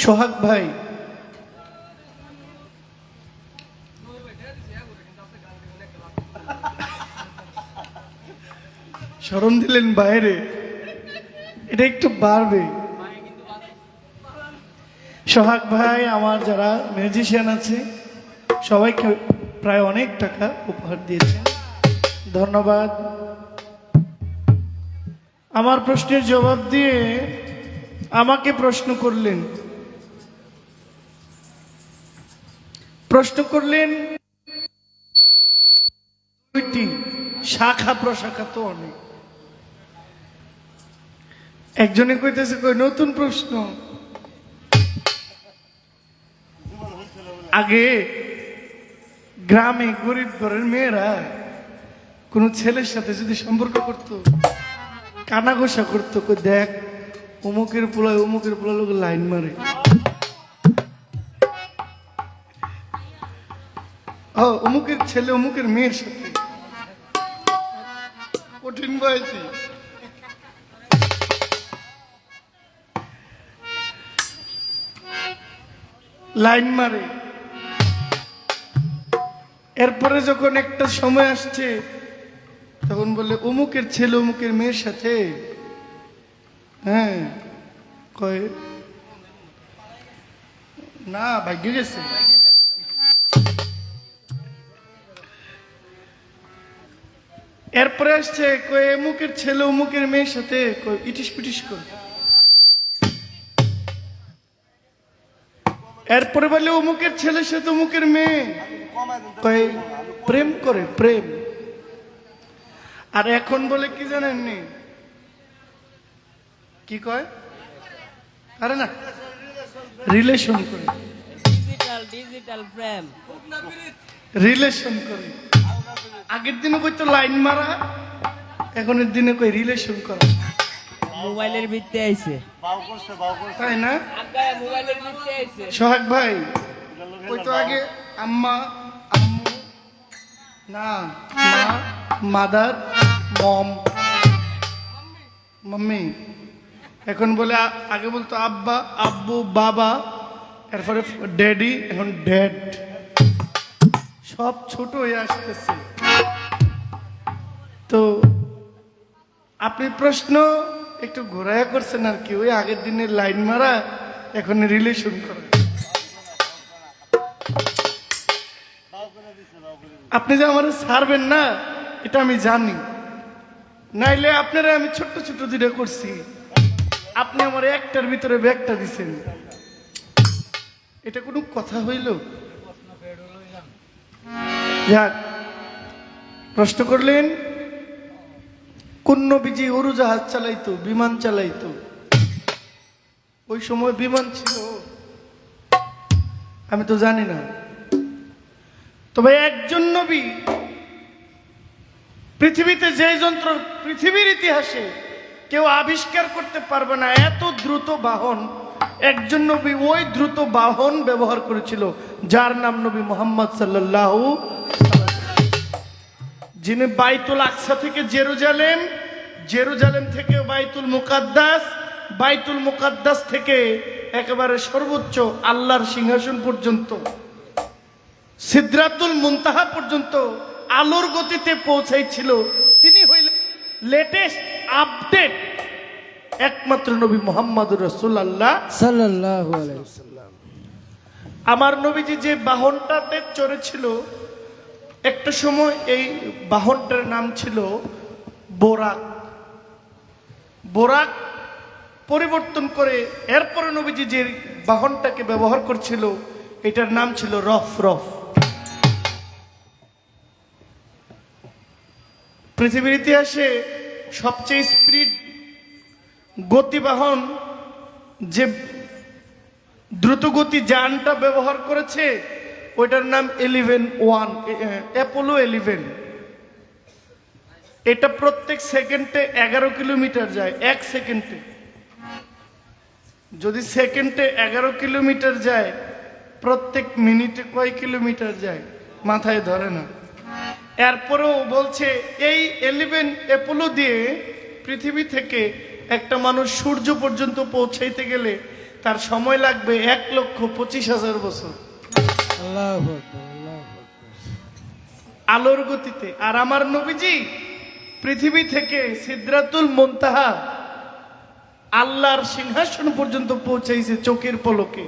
সোহাগ ভাই, স্মরণ দিলেন বাইরে, এটা একটু বাড়বে। সোহাগ ভাই আমার যারা মিউজিশিয়ান আছে সবাইকে প্রায় অনেক টাকা উপহার দিয়েছেন, ধন্যবাদ। আমার প্রশ্নের জবাব দিয়ে আমাকে প্রশ্ন করলেন দুইটি, শাখা প্রশাখা তো অনেক। একজনে কইতেছে কই নতুন প্রশ্ন, আগে গ্রামে গরিব ঘরের মেয়েরা কোন ছেলের সাথে যদি সম্পর্ক করতো, কানা ঘোষা করতো, কই দেখ অমুকের পোলা লোক লাইন মারে, অমুকের ছেলে অমুকের মেয়ের সাথে, কঠিন বয়সী লাইন মারে। এরপরে যখন একটা সময় আসছে তখন বলে অমুকের ছেলে অমুকের মেয়ের সাথে, হ্যাঁ কয় না ভাগ্য গেছে। এরপরে আসছে কই অমুকের ছেলে অমুকের মেয়ের সাথে কই ইটিস পিটিস করে। এরপরে বলে অমুকের ছেলের সাথে অমুকের মেয়ে কই প্রেম করে, প্রেম। আর এখন বলে কি জানেননি, কি কয়, আরে না রিলেশন করে, ডিজিটাল প্রেম। রিলেশন করে। আগের দিনে কইতো লাইন মারা, এখনের দিনে কই রিলেশন করা। মোবাইলের ভিত্তি আইছে। তাই না মোবাইলের ভিত্তি আইছে। সোহাগ ভাই কইতো আগে আম্মা আম্মু, না মা, মাদার, মম, মাম্মি। এখন বলে আগে বলতো আব্বা আব্বু বাবা, এরপরে ড্যাডি, এখন ড্যাড। সব ছোট হয়ে আসতেছে। তো আপনি প্রশ্ন একটু ঘোরায়া করছেন আর কি, ওই আগের দিনের লাইন মারা এখন রিলেশন করা। আপনি যে আমার ছাড়বেন না এটা আমি জানি, নাইলে আপনারা আমি ছোট্ট ছোট্ট দুটো করছি, আপনি আমার একটার ভিতরে ব্যাগটা দিছেন, এটা কোনো কথা হইল? যাক, প্রশ্ন করলেন কোন নবীজি উড়োজাহাজ চালাইতো, বিমান চালাইতো? ওই সময় বিমান ছিল আমি তো জানি না, তবে একজন নবী পৃথিবীতে যে যন্ত্র পৃথিবীর ইতিহাসে কেউ আবিষ্কার করতে পারবে না, এত দ্রুত বাহন একজন নবী ওই দ্রুত বাহন ব্যবহার করেছিল, যার নাম নবী মুহাম্মদ সাল্লাল্লাহু, যিনি বাইতুল আকসা থেকে জেরুজালেম, জেরুজালেম থেকে বাইতুল মুকাদ্দাস, বাইতুল মুকাদ্দাস থেকে একেবারে সর্বোচ্চ আল্লাহর সিংহাসন পর্যন্ত, সিদরাতুল মুনতাহা পর্যন্ত আলোর গতিতে পৌঁছাইছিল। তিনি হইলেন লেটেস্ট আপডেট একমাত্র নবী মুহাম্মদুর রাসূলুল্লাহ সাল্লাল্লাহু আলাইহি ওয়াসাল্লাম। আমার নবীজি যে বাহনটাতে চড়েছিল, একটা সময় এই বাহনটার নাম ছিল বোরাক। বোরাক পরিবর্তন করে এরপরে নবীজি যে বাহনটাকে ব্যবহার করছিল এটার নাম ছিল রফ। রফ পৃথিবীর ইতিহাসে সবচেয়ে স্পিড গতিবাহন যে দ্রুতগতি যানটা ব্যবহার করেছে ওইটার নাম 11 অ্যাপোলো 11। এটা প্রত্যেক সেকেন্ডে 11 কিলোমিটার যায়, এক সেকেন্ডে। যদি সেকেন্ডে 11 কিলোমিটার যায়, প্রত্যেক মিনিটে কয় কিলোমিটার যায় মাথায় ধরে না। এরপরেও বলছে এই 11 অ্যাপোলো দিয়ে পৃথিবী থেকে একটা মানুষ সূর্য পর্যন্ত পৌঁছাইতে গেলে তার সময় লাগবে 1,25,000 বছর আল্লাহু আকবার, আল্লাহু আকবার। আলোর গতিতে। আর আমার নবীজি পৃথিবী থেকে সিদরাতুল মুনতাহা আল্লাহর সিংহাসন পর্যন্ত পৌঁছাইছে চোখের পলকে।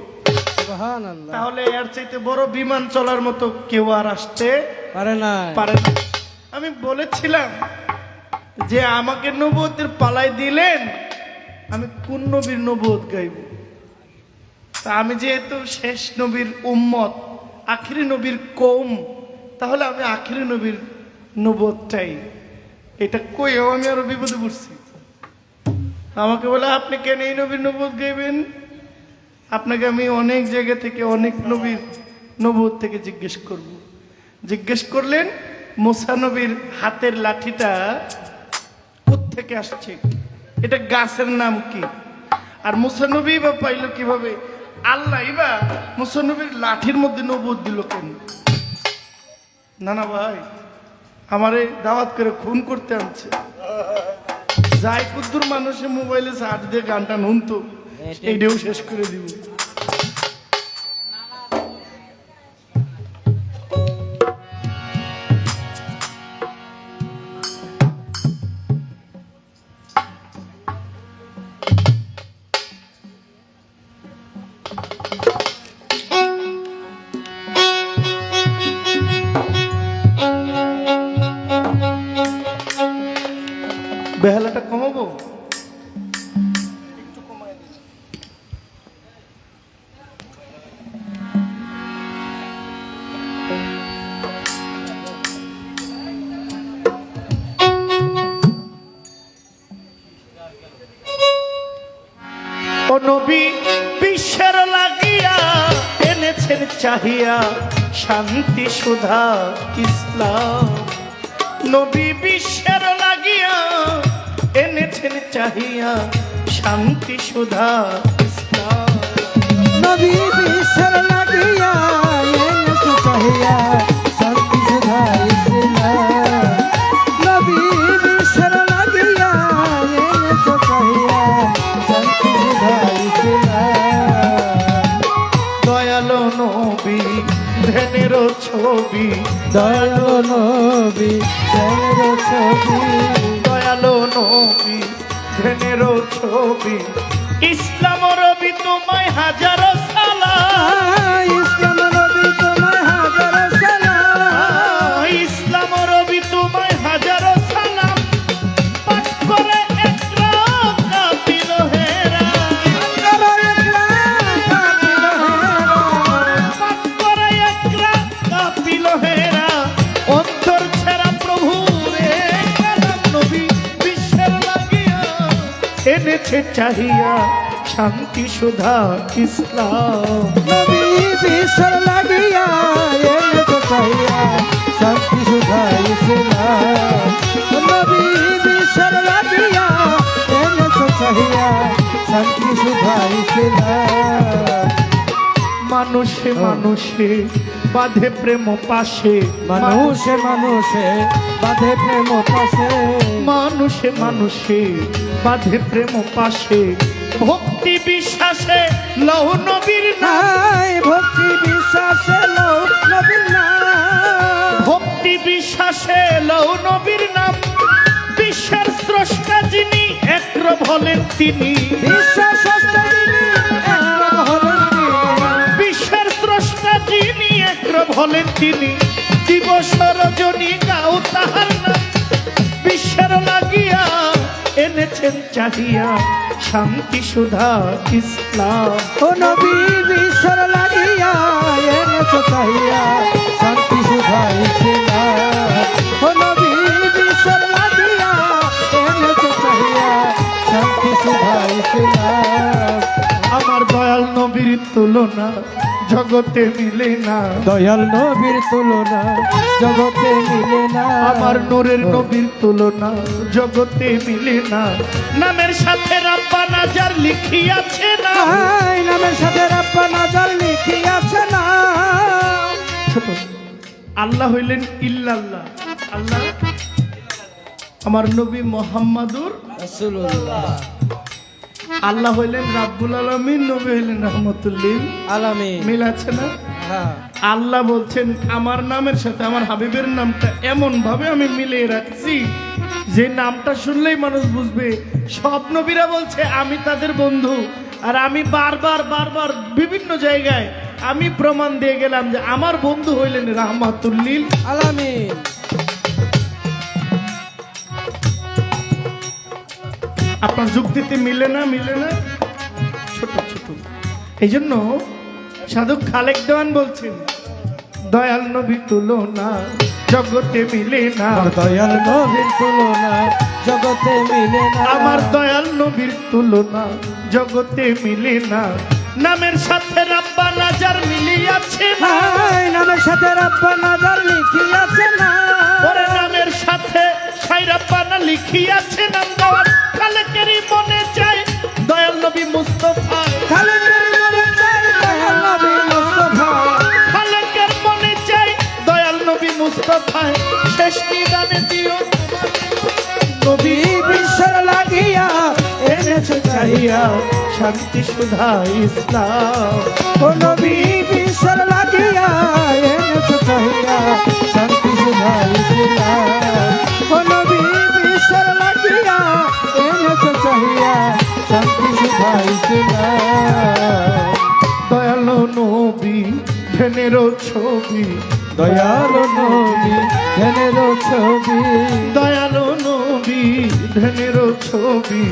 সুবহানাল্লাহ। তাহলে এর চাইতে বড় বিমান চলার মতো কেউ আর আসতে পারে না। পারে না। আমি বলেছিলাম যে আমাকে নবুয়তের পালায় দিলেন, আমি কোন নবীর নবুয়ত গাইব? তা আমি যেহেতু শেষ নবীর উম্মত, আখিরি নবীর কওম, তাহলে আমি আখিরি নবীর নবুয়তটাই। এটা কইও আমি আরো বিপদে পড়ছি। আমাকে বলে আপনি কেন এই নবীর নবুয়ত গাইবেন? আপনাকে আমি অনেক জায়গা থেকে অনেক নবীর নবুয়ত থেকে জিজ্ঞেস করব। জিজ্ঞেস করলেন মুসা নবীর হাতের লাঠিটা কোত্থেকে আসছে, এটা গাছের নাম কি, আর মুসা নবী বা পাইল কিভাবে, আল্লাহ বা মুসা নবীর লাঠির মধ্যে নবুয়ত দিল কেন? না না ভাই, আমারে দাওয়াত করে খুন করতে আনছে। যাই কুদ্দুর মানুষে মোবাইলে সার্চ দিয়ে গানটা নুনতো, এইটাও শেষ করে দিব। নবী বিশ্বের লাগিয়া এনেছেন চাহিয়া শান্তি সুধা ইসলাম। নবী বিশ্বের লাগিয়া এনেছেন চাহিয়া শান্তি সুধা ইসলাম। নবী বিশ্বের লাগিয়া এনেছে চাহিয়া শান্তি সুধা ইসলাম। নবী বিশ্বের লাগিয়া এনেছে চাহিয়া শান্তি সুধা ইসলাম। দয়ালো নবী ধ্যানের ছবি, দয়ালো নবী ধ্যানের ছবি, দয়ালো নবী ধ্যানের ছবি। ইসলাম রবি তোমায় হাজারো সালাম, ইসলাম নবী তোমায় হাজার সালাম। ইসলাম রবি তোমায় হাজারো সালাম। পাঠ করে একরা কাফিল হেরা, পাঠ করে একরা কাফিল হেরা। অন্তর ছেড়া প্রভু রে কালাম। নবী বিশ্বের লাগিয়া এনেছে চাহিয়া শান্তি সুধা ইসলাম। নবী বিশ্বের লাগিয়া এনেছে চাহিয়া শান্তি সুধা ইসলাম। নবী বিশ্বের লাগিয়া এনেছে চাহিয়া শান্তি সুধা ইসলাম। মানুষে মানুষে বাঁধে প্রেম পাশে, মানুষে মানুষে বাঁধে প্রেম পাশে, মানুষে মানুষে বাঁধে প্রেম পাশে। ভক্তি বিশ্বাসে লৌ নবীর নাম, নাই ভক্তি বিশ্বাসে লৌ নবীর নাম। ভক্তি বিশ্বাসে লৌ নবীর নাম। বিশ্বের স্রষ্টা যিনি একর বলেন তিনি, বিশ্বাস বিশ্বের স্রষ্টা যিনি একর বলেন তিনি। দিবস রজনী গাও তাহার নাম। বিশ্বের লাগিয়া এনেছেন চাহিয়া শান্তি সুধা ইসলাম। ও নবী বিশ্বের লাগিয়া এনেছে চাহিয়া শান্তি সুধা ইসলাম। ও নবী বিশ্বের লাগিয়া এনেছে চাহিয়া শান্তি সুধা ইসলাম। আমার দয়াল নবীর তুলনা জগতে মিলে না, দয়াল নবীর তুলনা জগতে মিলে না। আমার নূরের নবীর তুলনা জগতে মিলে না। নামের সাথে রাব্বা নাজার লিখিয়াছে না, আই নামের সাথে রাব্বা নাজার লিখিয়াছে না। ছোট আল্লাহ হইলেন ইল্লাল্লাহ। আল্লাহ আমার নবী মোহাম্মদুর রাসূলুল্লাহ আল্লাহ হইলেন রাব্বুল আলামিন, নবী হইলেন রহমতুল্লিল আলামিন। মিল আছে না? হ্যাঁ আল্লাহ বলছেন আমার নামের সাথে আমার হাবিবের নামটা এমন ভাবে আমি মিলিয়ে রাখছি যে নামটা শুনলেই মানুষ বুঝবে। সব নবীরা বলছে আমি তাদের বন্ধু, আর আমি বারবার বারবার বিভিন্ন জায়গায় আমি প্রমাণ দিয়ে গেলাম যে আমার বন্ধু হইলেন রাহমাতুল্লিল। আলামিন। আপনার যুক্তিতে মিলে না, মিলে না। ছোট ছোট এই জন্য সাধক খালেক দেওয়ান বলছেন দয়াল নবী তুলনা জগতে মিলে না, দয়াল নবীর তুলনা জগতে মিলে না। আমার দয়াল নবীর তুলনা জগতে মিলে না। নামের সাথে রাব্বা নাজার মিলিয়াছে না, হাই নামের সাথে রাব্বা নাজার লিখিয়াছে না। ওরে নামের সাথে সাই রাব্বা না লিখিয়াছে নাম দেওয়ার খালেকেরই মনে চায় দয়াল নবী মুস্তাফা। খালেকের মনে চাই দয়াল নবী মুস্তাফা, খালেকের মনে চাই দয়াল নবী মুস্তাফা। শেষ নিদানে দিও নবী বিশ্বের লাগিয়া এনেছে চাহিয়া শান্তি সুধা ইসলাম। ও নবী বিশ্বের লাগিয়া এনেছে চাহিয়া শান্তি সুধা ইসলাম। ও নবী বিশ্বের লাগিয়া এনেছে চাহিয়া শান্তি সুধা ইসলাম। দয়ালো নবী ধ্যানের ছবি, দয়ালো নবী ধ্যানের ছবি, দয়ালো নবী ধ্যানের ছবি।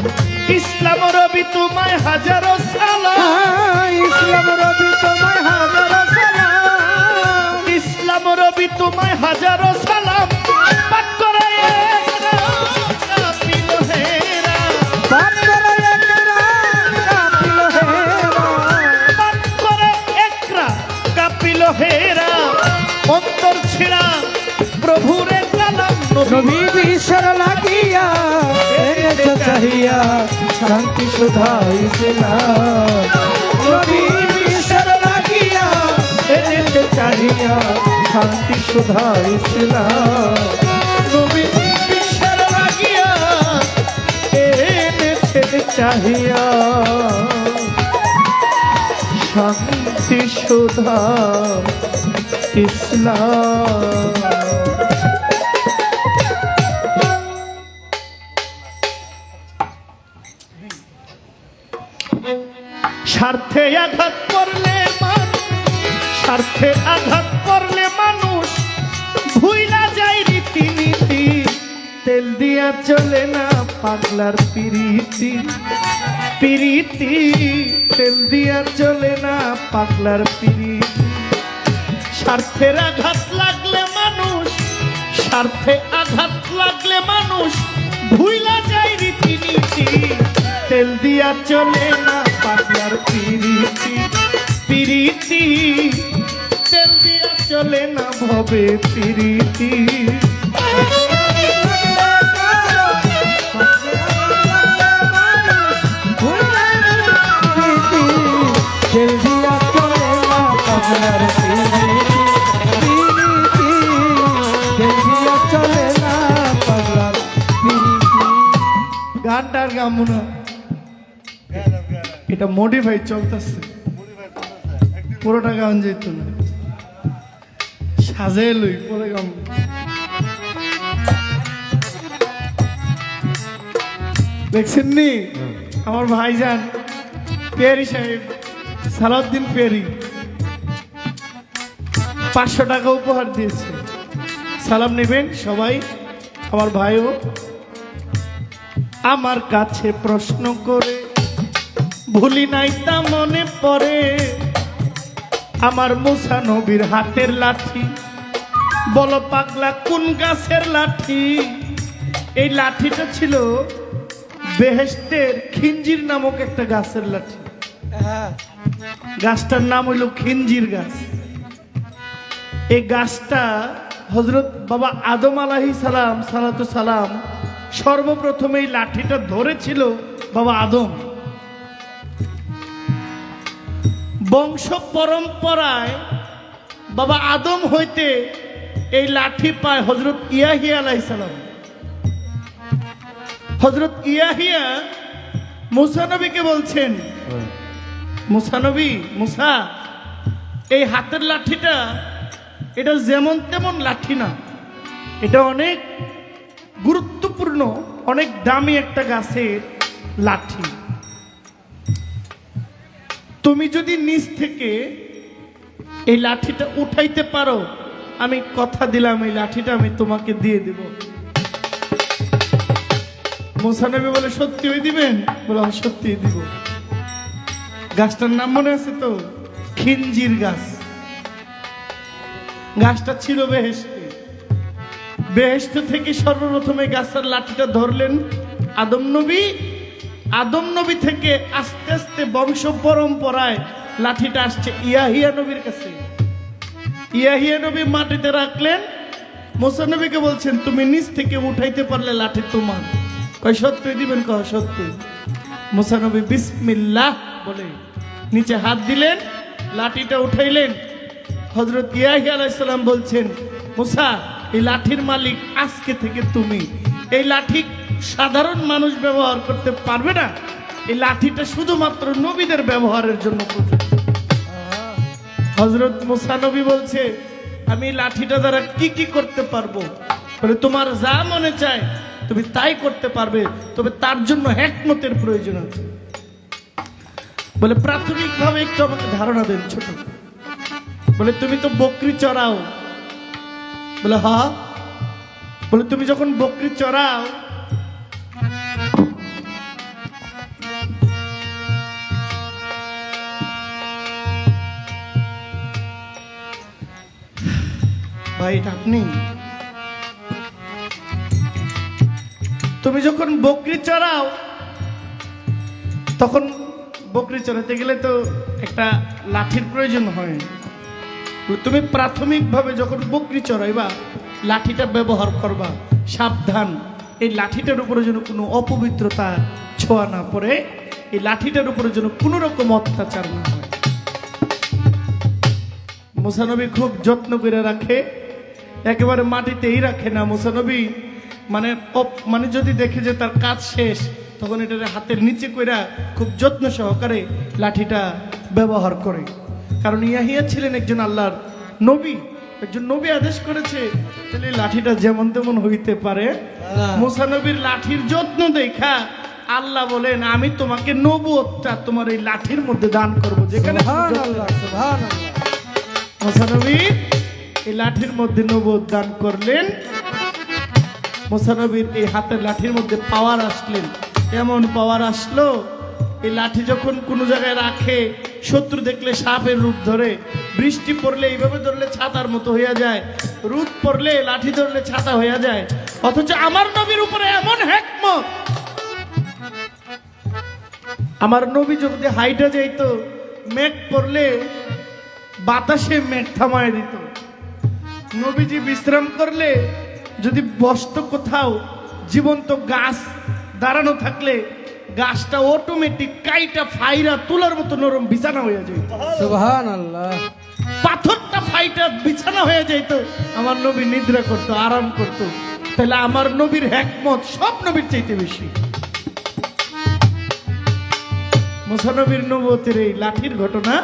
ইসলাম রবি তোমায় হাজারো সালাম, ইসলাম রবি তোমায় হাজার সালাম। ইসলাম রবি তোমায় হাজারো সালাম। পাঠ করে কাফিল হেরা, পাপ করে একরা কাফিল নবী বিশ্বের লাগিয়া এনেছে চাহিয়া শান্তি সুধা ইসলাম নবী বিশ্বের লাগিয়া এনেছে চাহিয়া শান্তি সুধা ইসলাম নবী বিশ্বের লাগিয়া এনেছে চাহিয়া শান্তি সুধা ইসলাম স্বার্থে আঘাত করলে স্বার্থে আঘাত করলে মানুষ ভুইলা যায় রীতিনীতি তেল দিয়া চলে না পাগলার পিরিতি পিরিতি তেল দিয়া চলে না পাগলার পিরিতি স্বার্থের আঘাত লাগলে মানুষ স্বার্থে আঘাত লাগলে মানুষ ভুইলা যায় রীতিনীতি তেল দিয়া চলে না পাগলার পিরিতি পিরিতি তেল দিয়া চলে না ভবে পিরিতি তেল দিয়া চলে না পাগলার পিরিতি তেল দিয়া চলে না পাগলার পিরিতি গানটা আর গামু না, এটা মডিফাই চলতেছে, পুরোটা গান যেত না, সাজে লই পরে গান। দেখছেন নি আমার ভাইজান পেয়ারি সাহেব সালাউদ্দিন পেয়ারি 500 টাকা উপহার দিয়েছে। সালাম নেবেন সবাই, আমার ভাইও। আমার কাছে প্রশ্ন করে ভুলি নাই তা মনে পড়ে আমার মুসা নবীর হাতের লাঠি, বলো পাগলা কোন গাছের লাঠি? এই লাঠিটা ছিল বেহেশতের খিঞ্জির নামক একটা গাছের লাঠি। গাছটার নাম হইল খিঞ্জির গাছ। এই গাছটা হযরত বাবা আদম আলাইহিস সালাম সালাতু সালাম সর্বপ্রথম এই লাঠিটা ধরেছিল বাবা আদম। বংশ পরম্পরায় বাবা আদম হইতে এই লাঠি পায় হযরত ইয়াহিয়া আলাইহিস সালাম। হযরত ইয়াহিয়া মুসা নবীকে বলছেন, মুসা নবী, মুসা এই হাতের লাঠিটা এটা যেমন তেমন লাঠি না, এটা অনেক গুরুত্বপূর্ণ, অনেক দামি একটা গাছের লাঠি। তুমি যদি নিচ থেকে এই লাঠিটা উঠাইতে পারো, আমি কথা দিলাম এই লাঠিটা আমি তোমাকে দিয়ে দেব। মুসা নবী বলে সত্যি ওই দিবেন? বলে সত্যি দিব। গাছটার নাম মনে আছে তো? খিঞ্জির গাছ। গাছটা ছিল বেহেশতে। বেহেশত থেকে সর্বপ্রথম এই গাছের লাঠিটা ধরলেন আদম নবী। আদম নবী থেকে আস্তে আস্তে বংশ পরম্পরায় লাঠিটা আসছে ইয়াহিয়া নবীর কাছে। ইয়াহিয়া নবী মাটিতে রাখলেন, মুসা নবীকে বলছেন তুমি নিচ থেকে উঠাইতে পারলে লাঠি তোমার। কয় সত্যি দিবেন? কয় সত্যি। মুসা নবী বিসমিল্লাহ বলে নিচে হাত দিলেন, লাঠিটা উঠাইলেন। হযরত ইয়াহিয়া আলাইহিস সালাম বলছেন, মুসা এই লাঠির মালিক আজকে থেকে তুমি। এই লাঠি সাধারণ মানুষ ব্যবহার করতে পারবে না, এই লাঠিটা শুধুমাত্র নবীদের ব্যবহারের জন্য প্রযোজ্য। হযরত মুসা নবী বলছে আমি এই লাঠিটা দ্বারা কি কি করতে পারবো? বলে তোমার যা মনে চায় তুমি তাই করতে পারবে, তবে তার জন্য হিকমতের প্রয়োজন আছে। বলে প্রাথমিকভাবে একটু আমাকে ধারণা দেন ছোট। বলে তুমি তো বকরি চড়াও। বলে হ্যাঁ। বলে তুমি যখন বকরি চড়াও ভাই এটা আপনি, তুমি যখন বকরি চড়াও তখন বকরি চড়াতে গেলে তো একটা লাঠির প্রয়োজন হয়। তুমি প্রাথমিকভাবে যখন বকরি চড়াইবা লাঠিটা ব্যবহার করবা, সাবধান, এই লাঠিটার উপরে যেন কোনো অপবিত্রতা ছোঁয়া না পড়ে, এই লাঠিটার উপরে যেন কোনো রকম অত্যাচার না হয়। মুসানবী খুব যত্ন করে রাখে, একেবারে মাটিতেই রাখে না। মুসানবী মানে যদি দেখে যে তার কাজ শেষ, তখন এটা হাতের নিচে কইরা খুব যত্ন সহকারে লাঠিটা ব্যবহার করে। কারণ ইয়াহিয়া ছিলেন একজন আল্লাহর নবী, একজন নবী আদেশ করেছে, তাহলে এই লাঠিটা যেমন তেমন হইতে পারে। মুসা নবীর লাঠির যত্ন দেখা আল্লাহ বলেন, আমি তোমাকে নবুয়তটা তোমার এই লাঠির মধ্যে দান করবো, যেখানে মুসা নবী এই লাঠির মধ্যে নবুয়ত দান করলেন। মুসা নবীর এই হাতের লাঠির মধ্যে পাওয়ার আসলেন, এমন পাওয়ার আসলো, এই লাঠি যখন কোনো জায়গায় রাখে, শত্রু দেখলে সাপের রূপ ধরে, বৃষ্টি পড়লে এইভাবে ধরলে ছাতার মতো হইয়া যায়, রোদ পড়লে লাঠি ধরলে ছাতা হইয়া যায়। অথচ আমার নবীর উপরে এমন হিকমত, আমার নবী যদি হাইটা যাইতো, মেঘ পড়লে বাতাসে মেঘ থামায় দিত। নবীজি বিশ্রাম করলে যদি বসত কোথাও, জীবন্ত গাছ দাঁড়ানো থাকলে গাছটা অটোমেটিক কাইটা ফাইরা তুলার মতো নরম বিছানা হয়ে যেত। সুবহানাল্লাহ। পাথরটা ফাইটা বিছানা হয়ে যেত, আমার নবী নিদ্রা করতো, আরাম করতো। তাহলে আমার নবীর হিকমত সব নবীর চাইতে বেশি। মুসা নবীর নবুয়তের এই লাঠির ঘটনা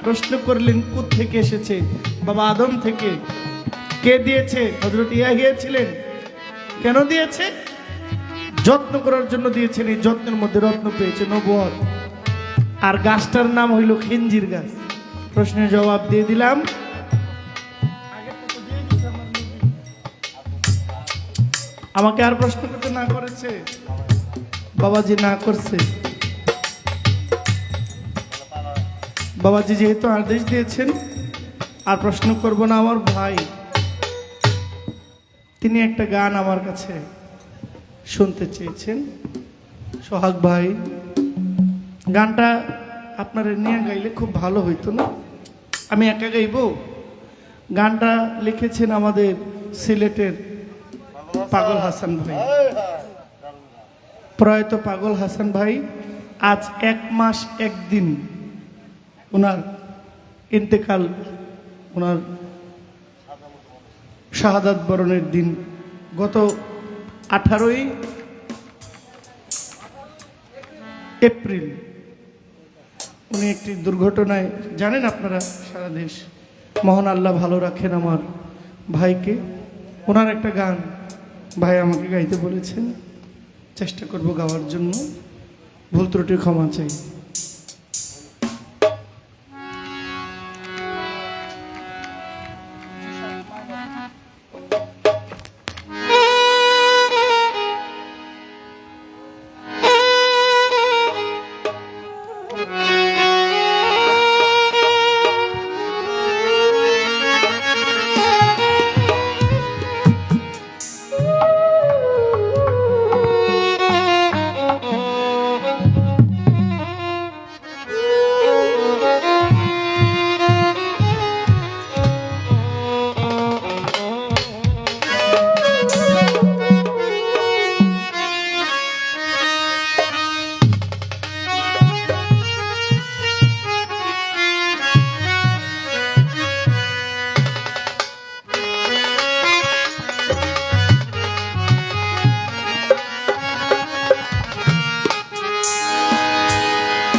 প্রশ্ন করলেন, কোত্থেকে এসেছে? বাবা আদম থেকে। কে দিয়েছে? হযরত ইয়াহিয়া ছিলেন। কেন দিয়েছে? যত্ন করার জন্য দিয়েছেন। এই যত্নের মধ্যে রত্ন পেয়েছে, নবুয়ত। আর গাছটার নাম হইল খিঞ্জির গাছ। প্রশ্নের জবাব দিয়ে দিলাম। আমাকে আর প্রশ্ন করতে না করেছে? বাবাজি না করছে। বাবাজি যেহেতু আদেশ দিয়েছেন, আর প্রশ্ন করব না। আমার ভাই, তিনি একটা গান আমার কাছে শুনতে চেয়েছেন। সোহাগ ভাই, গানটা আপনারা নিয়ে গাইলে খুব ভালো হইতো না? আমি একা গাইব? গানটা লিখেছেন আমাদের সিলেটের পাগল হাসান ভাই, প্রয়াত পাগল হাসান ভাই। আজ 1 মাস 1 দিন ওনার ইন্তেকাল, ওনার শাহাদাত বরণের দিন। গত 18ই এপ্রিল উনি একটি দুর্ঘটনায়, জানেন আপনারা সারা দেশ, মহান আল্লাহ ভালো রাখেন আমার ভাইকে। ওনার একটা গান ভাই আমাকে গাইতে বলেছেন, চেষ্টা করব গাওয়ার জন্য, ভুল ত্রুটি ক্ষমা চাই।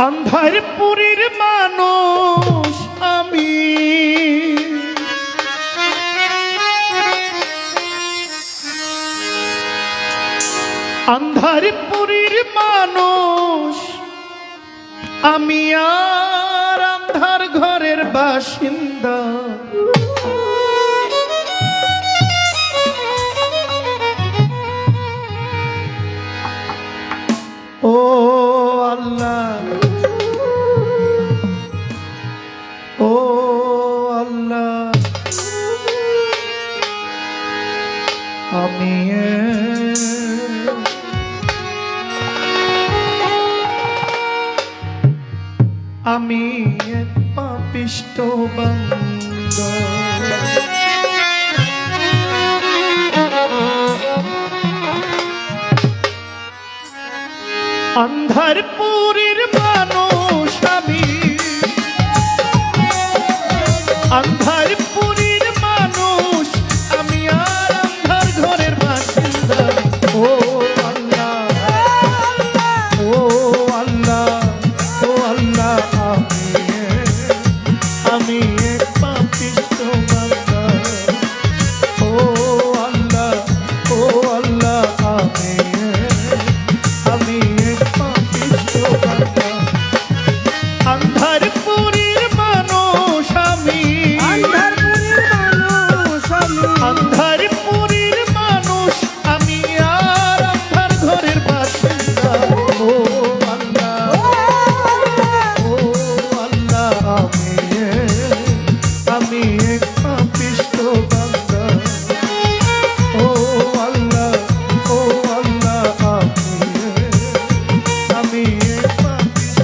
আন্ধারপুরীর মানুষ আমি, আন্ধারপুরীর মানুষ আমি, আর আন্ধার ঘরের বাসিন্দা। ও আল্লাহ, ও আল্লাহ, আমি এক পাপিষ্ঠ বান্দা। আন্ধার পুরীর মানুষ আমি, আন্ধার পুরীর মানুষ আমি, আর আন্ধার ঘরের বাসিন্দা। ও আল্লাহ, ও আল্লাহ, ও আল্লাহ, আমি এক পাপিষ্ঠ বান্দা। ও আল্লাহ, ও আল্লাহ, আমি এক পাপিষ্ঠ বান্দা। আন্ধার পুরীর মানুষ আমি, আন্ধার পুরীর মানুষ আমি, আর আন্ধার ঘরের বাসিন্দা। ও আল্লাহ, ও আল্লাহ, আমি এক পাপিষ্ঠ বান্দা। ও আল্লাহ, ও আল্লাহ, আমি এক পাপিষ্ঠ।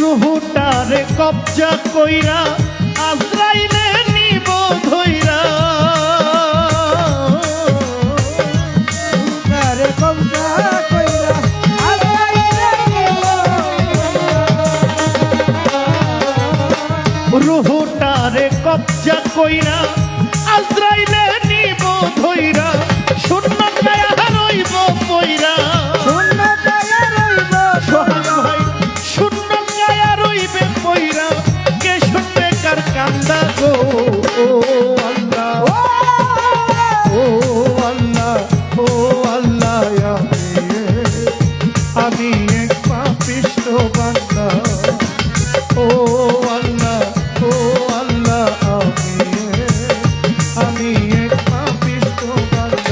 রুহুটারে কবজা কইরা আজরাইলে নিব ধইরা। রুহুটারে কবজা কইরা আজরাইলে নিব ধইরা। শূন্য কায়া রইব পইরা, সোহাগ ভাই শূন্য কায়া রইবে পইরা। কে শুনবে কার কান্দা গো? ও আল্লাহ, ও আল্লাহ, ও আল্লাহ, আমি এক পাপিষ্ঠ বান্দা। ও আল্লাহ, ও আল্লাহ, আমি এক পাপিষ্ঠ বান্দা।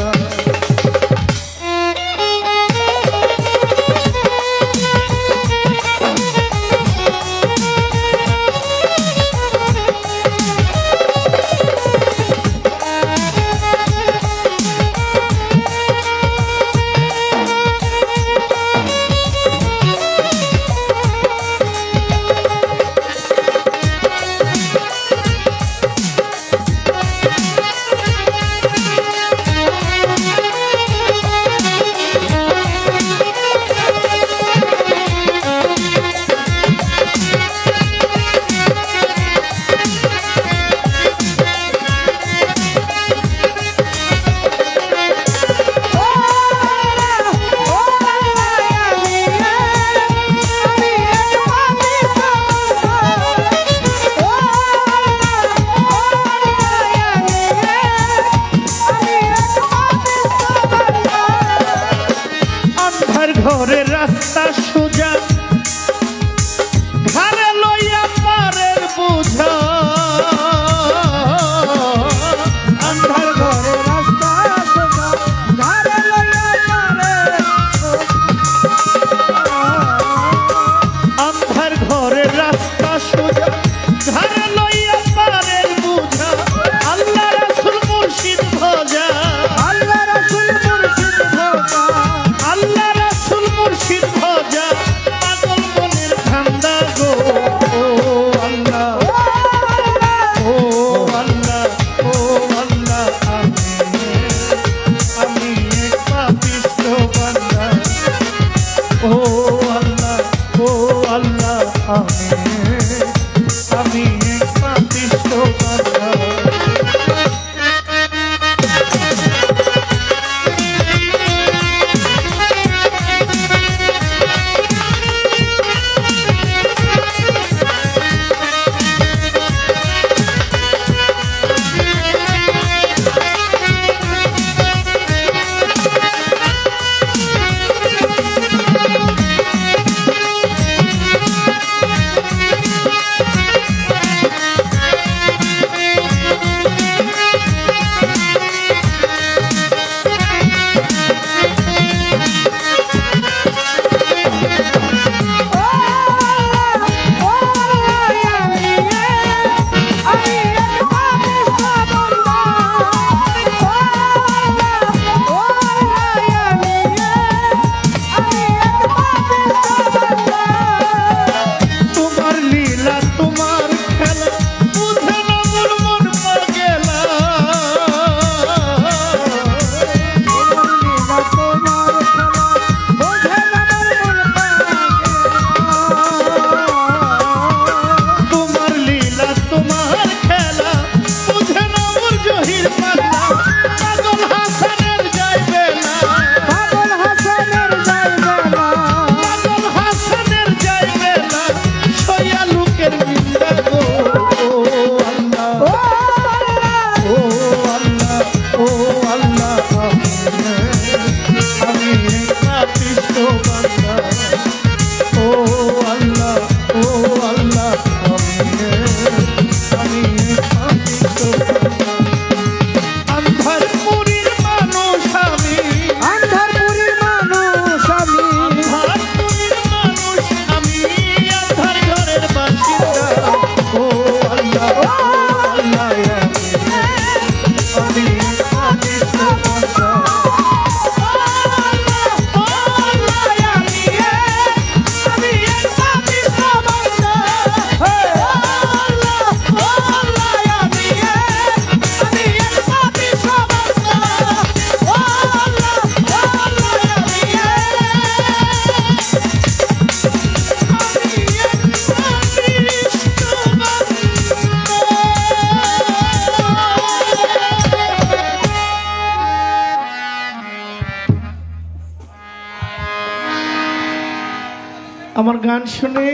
আমার গান শুনে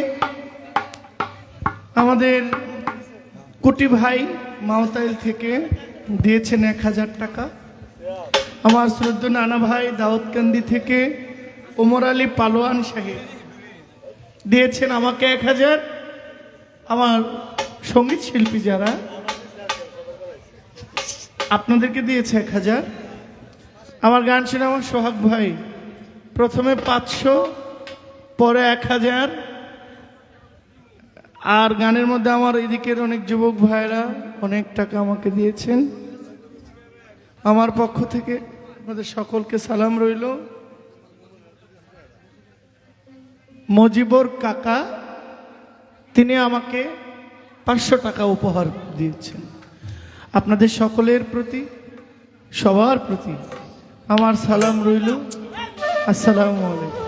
আমাদের কুটি ভাই মাওতাইল থেকে দিয়েছেন 1000 টাকা। আমার শ্রদ্ধ নানা ভাই দাউদকান্দি থেকে ওমর আলী পালোয়ান সাহেব দিয়েছেন আমাকে 1000। আমার সঙ্গীত শিল্পী যারা আপনাদেরকে দিয়েছে 1000। আমার গান শুনে আমার সোহাগ ভাই প্রথমে 500, পরে 1000। আর গানের মধ্যে আমার এদিকের অনেক যুবক ভাইরা অনেক টাকা আমাকে দিয়েছেন। আমার পক্ষ থেকে আপনাদের সকলকে সালাম রইল। মজিবর কাকা তিনি আমাকে 500 টাকা উপহার দিয়েছেন। আপনাদের সকলের প্রতি, সবার প্রতি আমার সালাম রইল। আসসালামু আলাইকুম।